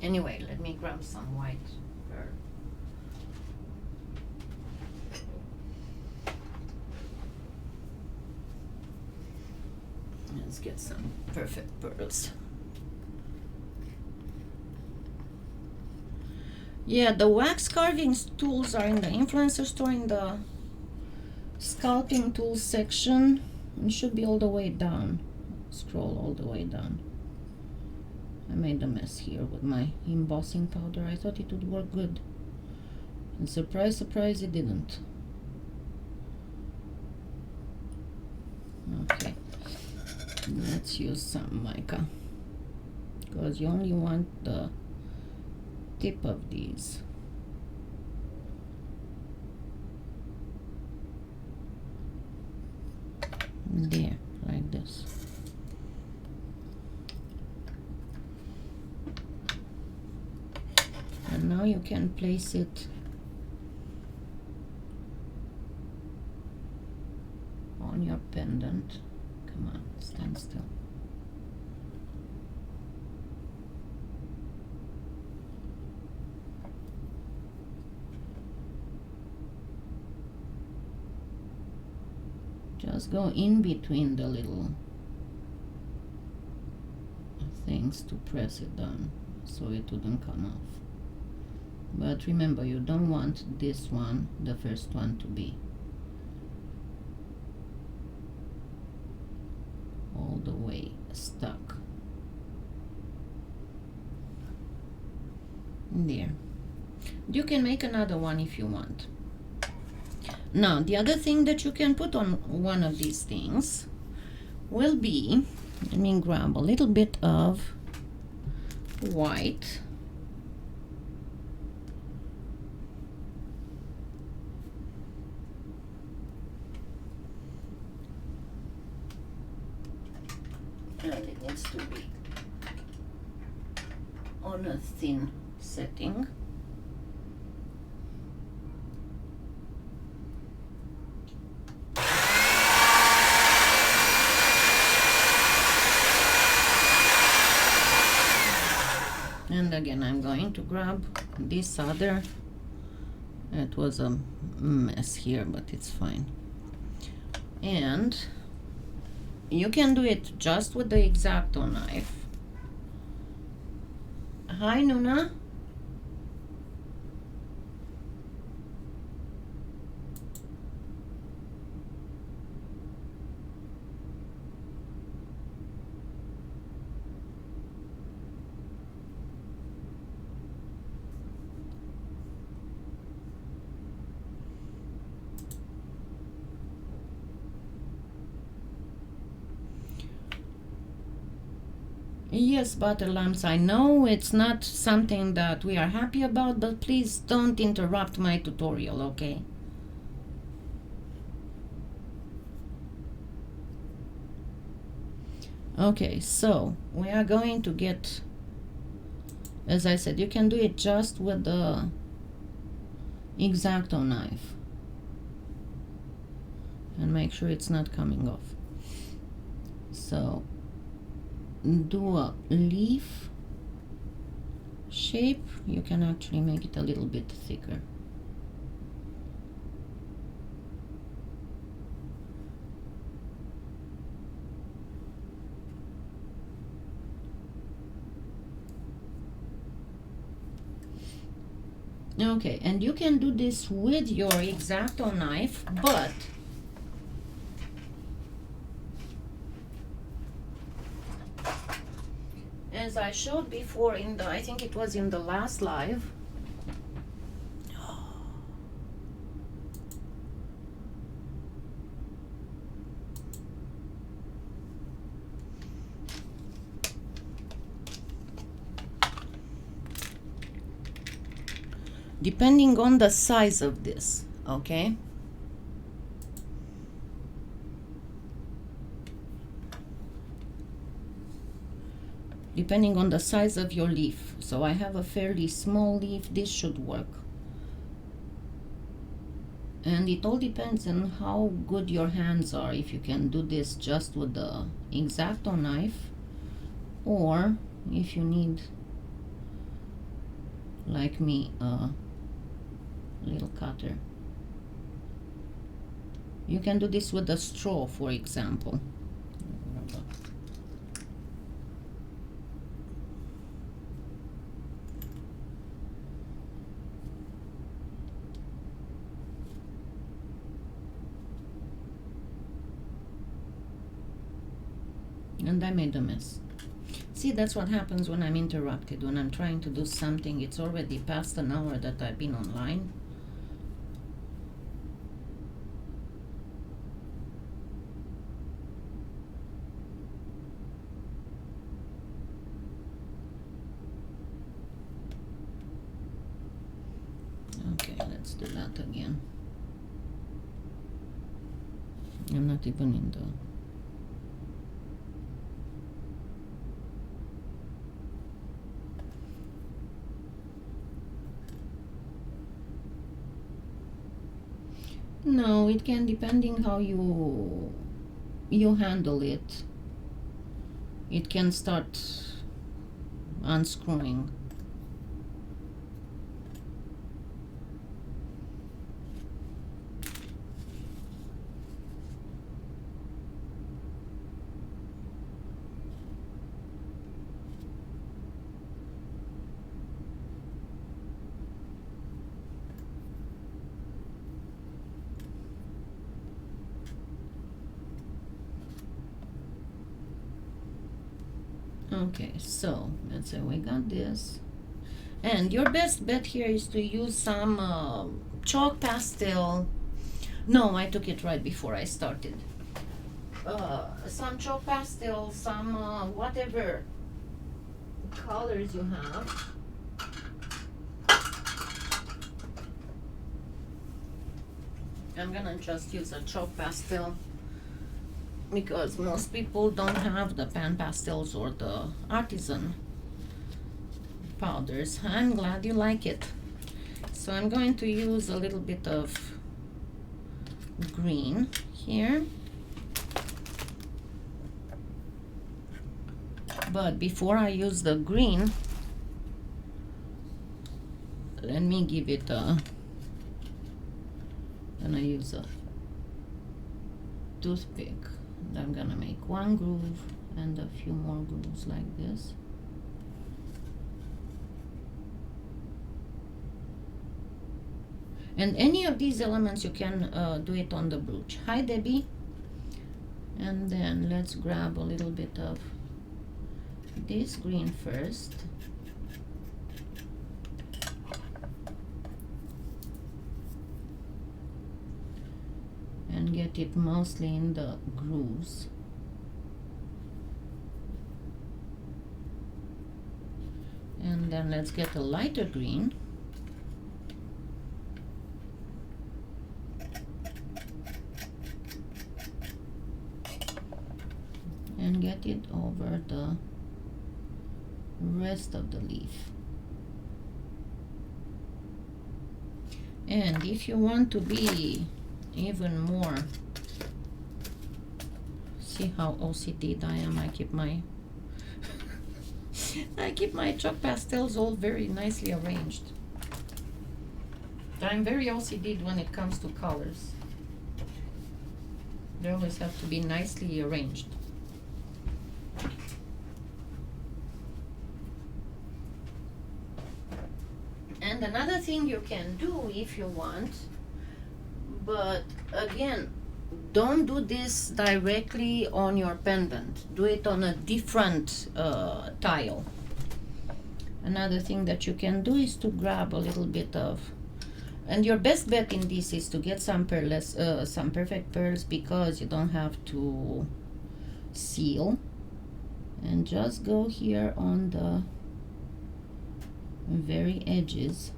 Anyway, let me grab some white pearl. Let's get some perfect pearls. Yeah, the wax carving tools are in the influencer store in the sculpting tools section. It should be all the way down. Scroll all the way down. I made a mess here with my embossing powder. I thought it would work good. And surprise, surprise, it didn't. Okay, let's use some mica, because you only want the tip of these. There, like this. And now you can place it on your pendant. Come on, stand still. Just go in between the little things to press it down so it wouldn't come off. But remember, you don't want this one, the first one, to be all the way stuck. There. You can make another one if you want. Now, the other thing that you can put on one of these things will be, let me grab a little bit of white. And it needs to be on a thin setting. And again, I'm going to grab this other. It was a mess here, but it's fine. And you can do it just with the X-Acto knife. Hi, Nuna. Yes, butter lamps, I know it's not something that we are happy about, but please don't interrupt my tutorial, okay? Okay, so we are going to get, as I said, you can do it just with the X-Acto knife. And make sure it's not coming off. So do a leaf shape. You can actually make it a little bit thicker. Okay, and you can do this with your X-Acto knife, but as I showed before in the, I think it was in the last live, depending on the size of this, okay? Depending on the size of your leaf. So I have a fairly small leaf, this should work. And it all depends on how good your hands are, if you can do this just with the X-Acto knife, or if you need, like me, a little cutter. You can do this with a straw, for example. And I made a mess. See, that's what happens when I'm interrupted. When I'm trying to do something, it's already past an hour that I've been online. Okay, let's do that again. I'm not even in the... No, it can, depending how you handle it, it can start unscrewing. Okay, so let's say we got this. And your best bet here is to use some chalk pastel. No, I took it right before I started. Some chalk pastel, some whatever colors you have. I'm gonna just use a chalk pastel because most people don't have the pan pastels or the artisan powders. I'm glad you like it. So I'm going to use a little bit of green here. But before I use the green, let me give it a... Gonna use a toothpick. I'm gonna make one groove and a few more grooves like this. And any of these elements you can do it on the brooch. Hi Debbie. And then let's grab a little bit of this green first. And get it mostly in the grooves. And then let's get a lighter green. And get it over the rest of the leaf. And if you want to be even more, see how OCD I am. I keep my I keep my chalk pastels all very nicely arranged. I'm very OCD when it comes to colors. They always have to be nicely arranged. And another thing you can do if you want, but again, don't do this directly on your pendant. Do it on a different tile. Another thing that you can do is to grab a little bit of, and your best bet in this is to get some pearls, some perfect pearls, because you don't have to seal. And just go here on the very edges.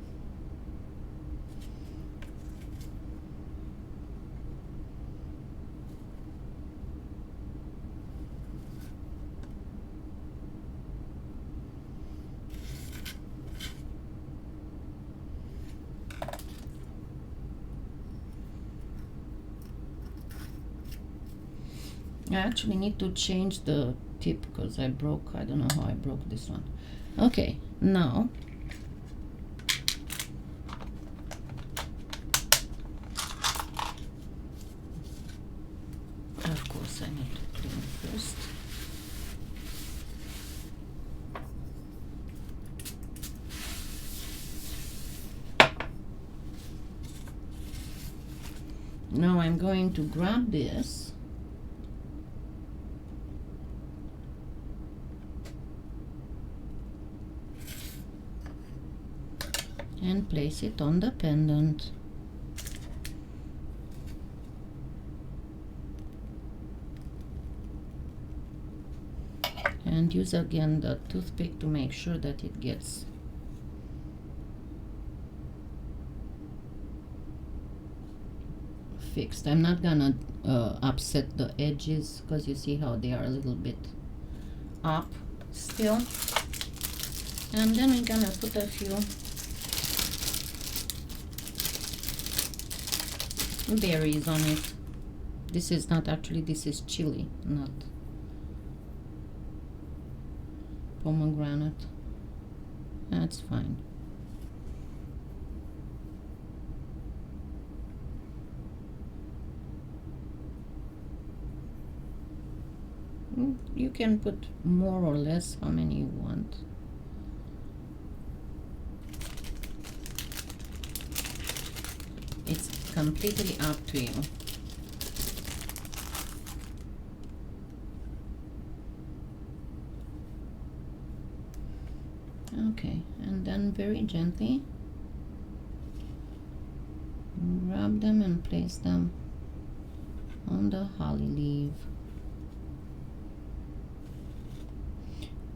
I actually need to change the tip because I don't know how I broke this one. Okay, now of course I need to clean first. Now I'm going to grab this and place it on the pendant. And use again the toothpick to make sure that it gets fixed. I'm not gonna upset the edges because you see how they are a little bit up still. And then we're gonna put a few berries on it. This is not actually, this is chili, not pomegranate. That's fine. You can put more or less, how many you want. It's completely up to you. Okay, and then very gently grab them and place them on the holly leaf.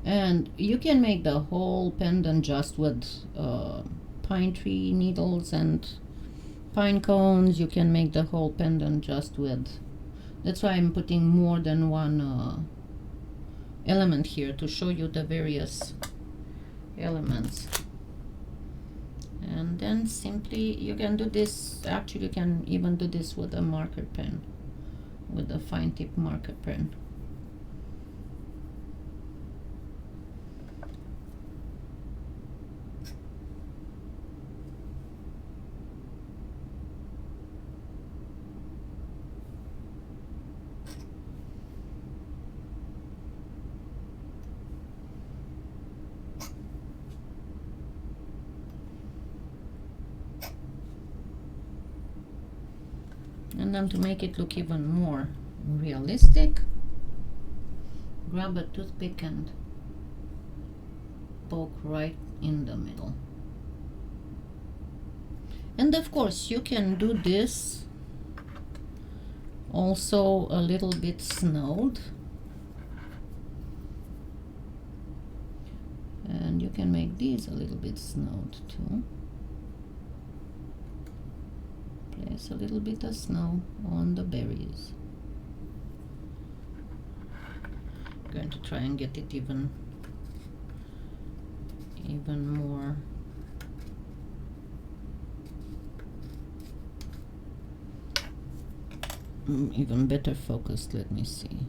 And you can make the whole pendant just with pine tree needles and pine cones. You can make the whole pendant just with, that's why I'm putting more than one element here to show you the various elements. And then simply you can do this, actually you can even do this with a marker pen, with a fine tip marker pen. And then to make it look even more realistic, grab a toothpick and poke right in the middle. And of course you can do this also a little bit snowed, and you can make these a little bit snowed too. Place a little bit of snow on the berries. I'm going to try and get it even more even better focused. Let me see.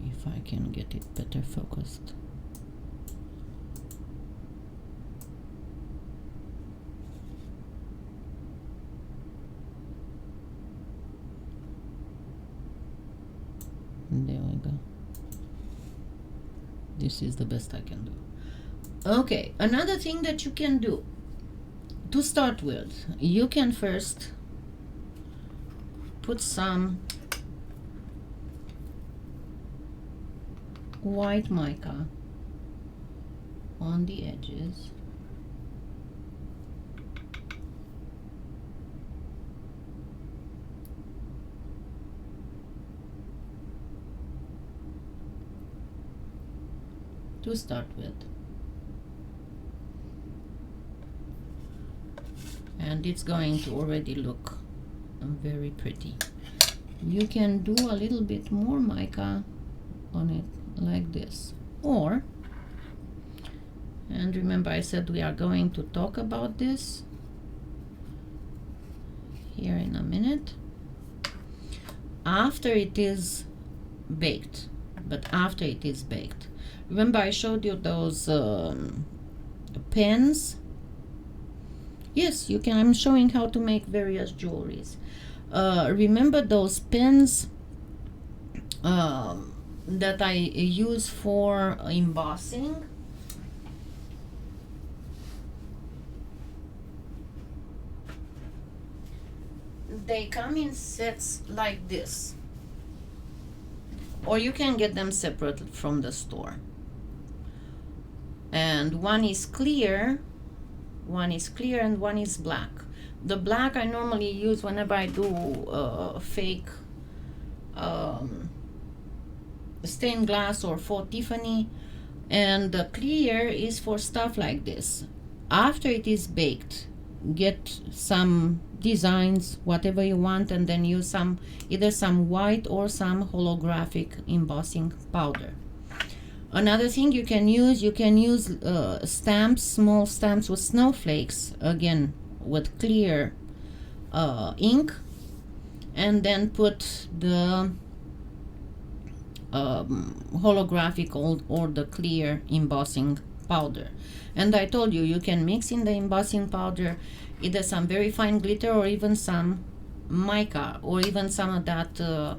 If I can get it better focused. There we go. This is the best I can do. Okay, another thing that you can do to start with, you can first put some white mica on the edges. To start with, and it's going to already look very pretty. You can do a little bit more mica on it like this, or, and remember I said we are going to talk about this here in a minute after it is baked. But after it is baked, remember I showed you those pens? Yes, you can. I'm showing how to make various jewelries. Remember those pens that I use for embossing? They come in sets like this, or you can get them separate from the store. and one is clear and one is black. The black I normally use whenever I do fake stained glass or faux Tiffany, and the clear is for stuff like this. After it is baked, get some designs, whatever you want, and then use either some white or some holographic embossing powder. Another thing you can use stamps, small stamps with snowflakes, again with clear ink, and then put the holographic or the clear embossing powder. And I told you, you can mix in the embossing powder either some very fine glitter or even some mica or even some of that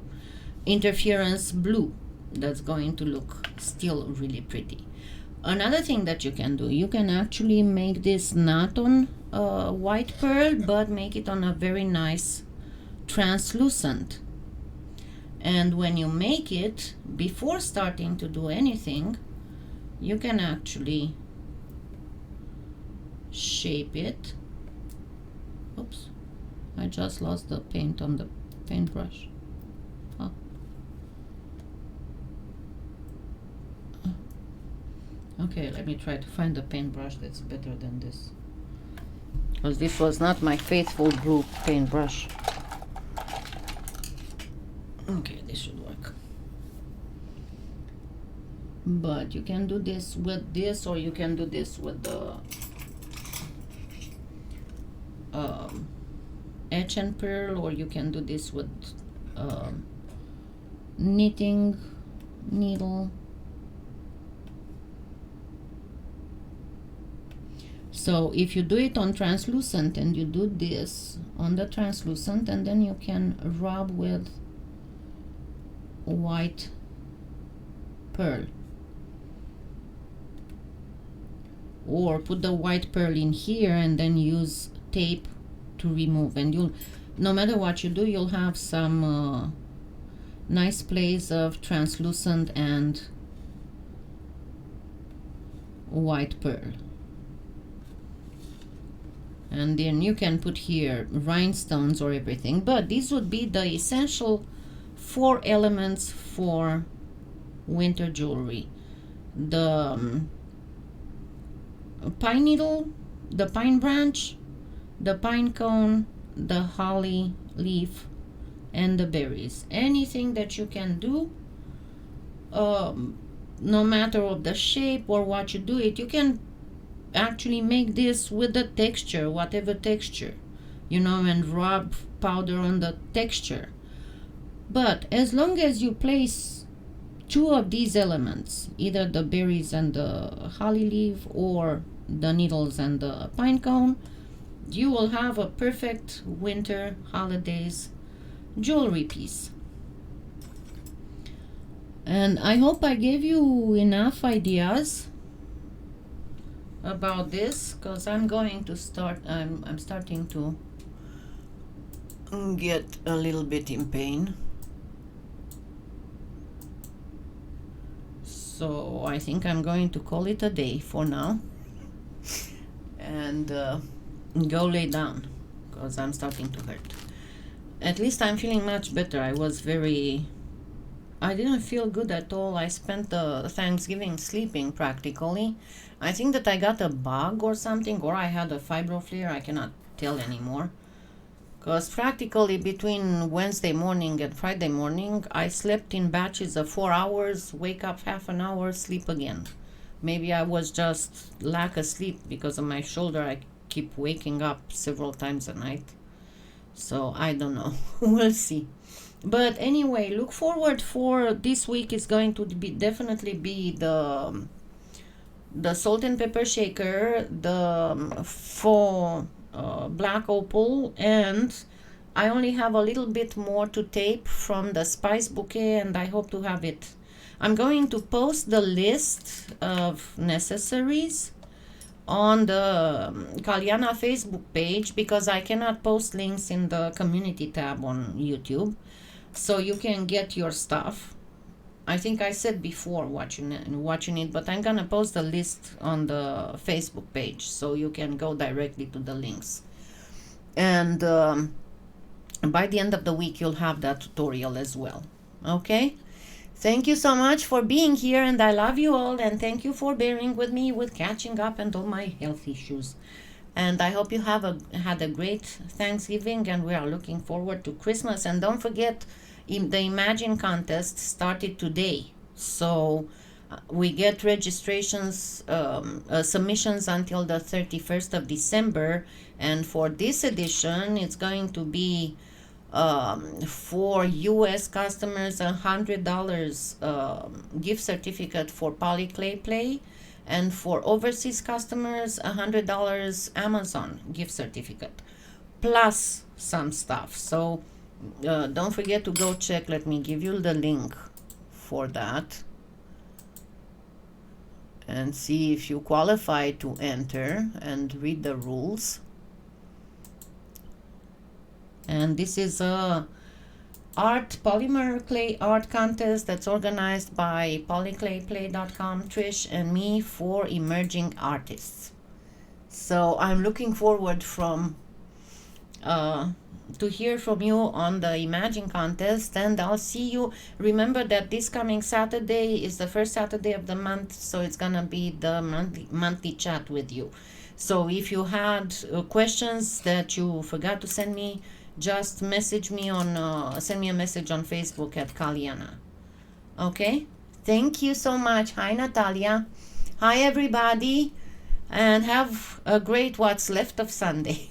interference blue that's going to look still really pretty. Another thing that you can do, you can actually make this not on white pearl, but make it on a very nice translucent. And when you make it, before starting to do anything, you can actually shape it. Oops, I just lost the paint on the paintbrush. Oh. Okay, let me try to find a paintbrush that's better than this, because this was not my faithful blue paintbrush. Okay, this should work. But you can do this with this, or you can do this with the etch and pearl, or you can do this with knitting needle. So if you do it on translucent and you do this on the translucent, and then you can rub with white pearl, or put the white pearl in here and then use tape to remove, and you'll, no matter what you do, you'll have some nice place of translucent and white pearl. And then you can put here rhinestones or everything, but these would be the essential 4 elements for winter jewelry: the pine needle, the pine branch, the pine cone, the holly leaf, and the berries. Anything that you can do, no matter of the shape or what you do it, you can actually make this with the texture, whatever texture, you know, and rub powder on the texture. But as long as you place 2 of these elements, either the berries and the holly leaf or the needles and the pine cone, you will have a perfect winter holidays jewelry piece. And I hope I gave you enough ideas about this, because I'm going to start, I'm starting to get a little bit in pain. So I think I'm going to call it a day for now and go lay down, because I'm starting to hurt. At least I'm feeling much better. I didn't feel good at all. I spent the Thanksgiving sleeping practically. I think that I got a bug or something, or I had a fibro flare. I cannot tell anymore. Because practically between Wednesday morning and Friday morning, I slept in batches of 4 hours, wake up half an hour, sleep again. Maybe I was just lack of sleep because of my shoulder. I keep waking up several times a night. So I don't know. We'll see. But anyway, look forward for this week. Is going to be definitely be the salt and pepper shaker, the faux black opal, and I only have a little bit more to tape from the spice bouquet, and I hope to have it. I'm going to post the list of necessaries on the Kalyana Facebook page, because I cannot post links in the community tab on YouTube. So you can get your stuff. I think I said before watching it, but I'm gonna post the list on the Facebook page so you can go directly to the links. And by the end of the week, you'll have that tutorial as well. Okay? Thank you so much for being here, and I love you all, and thank you for bearing with me with catching up and all my health issues. And I hope you had a great Thanksgiving, and we are looking forward to Christmas. And don't forget, the Imagine contest started today. So we get registrations, submissions until the 31st of December. And for this edition, it's going to be for US customers $100 gift certificate for PolyClay Play, and for overseas customers $100 Amazon gift certificate plus some stuff. So don't forget to go check. Let me give you the link for that and see if you qualify to enter and read the rules. And this is a polymer clay art contest that's organized by polyclayplay.com, Trish and me, for emerging artists. So I'm looking forward to hear from you on the Imagine contest, and I'll see you. Remember that this coming Saturday is the first Saturday of the month, so it's gonna be the monthly chat with you. So if you had questions that you forgot to send me, just message me on send me a message on Facebook at Kalyana. Okay, thank you so much. Hi Natalia, hi everybody, and have a great what's left of Sunday.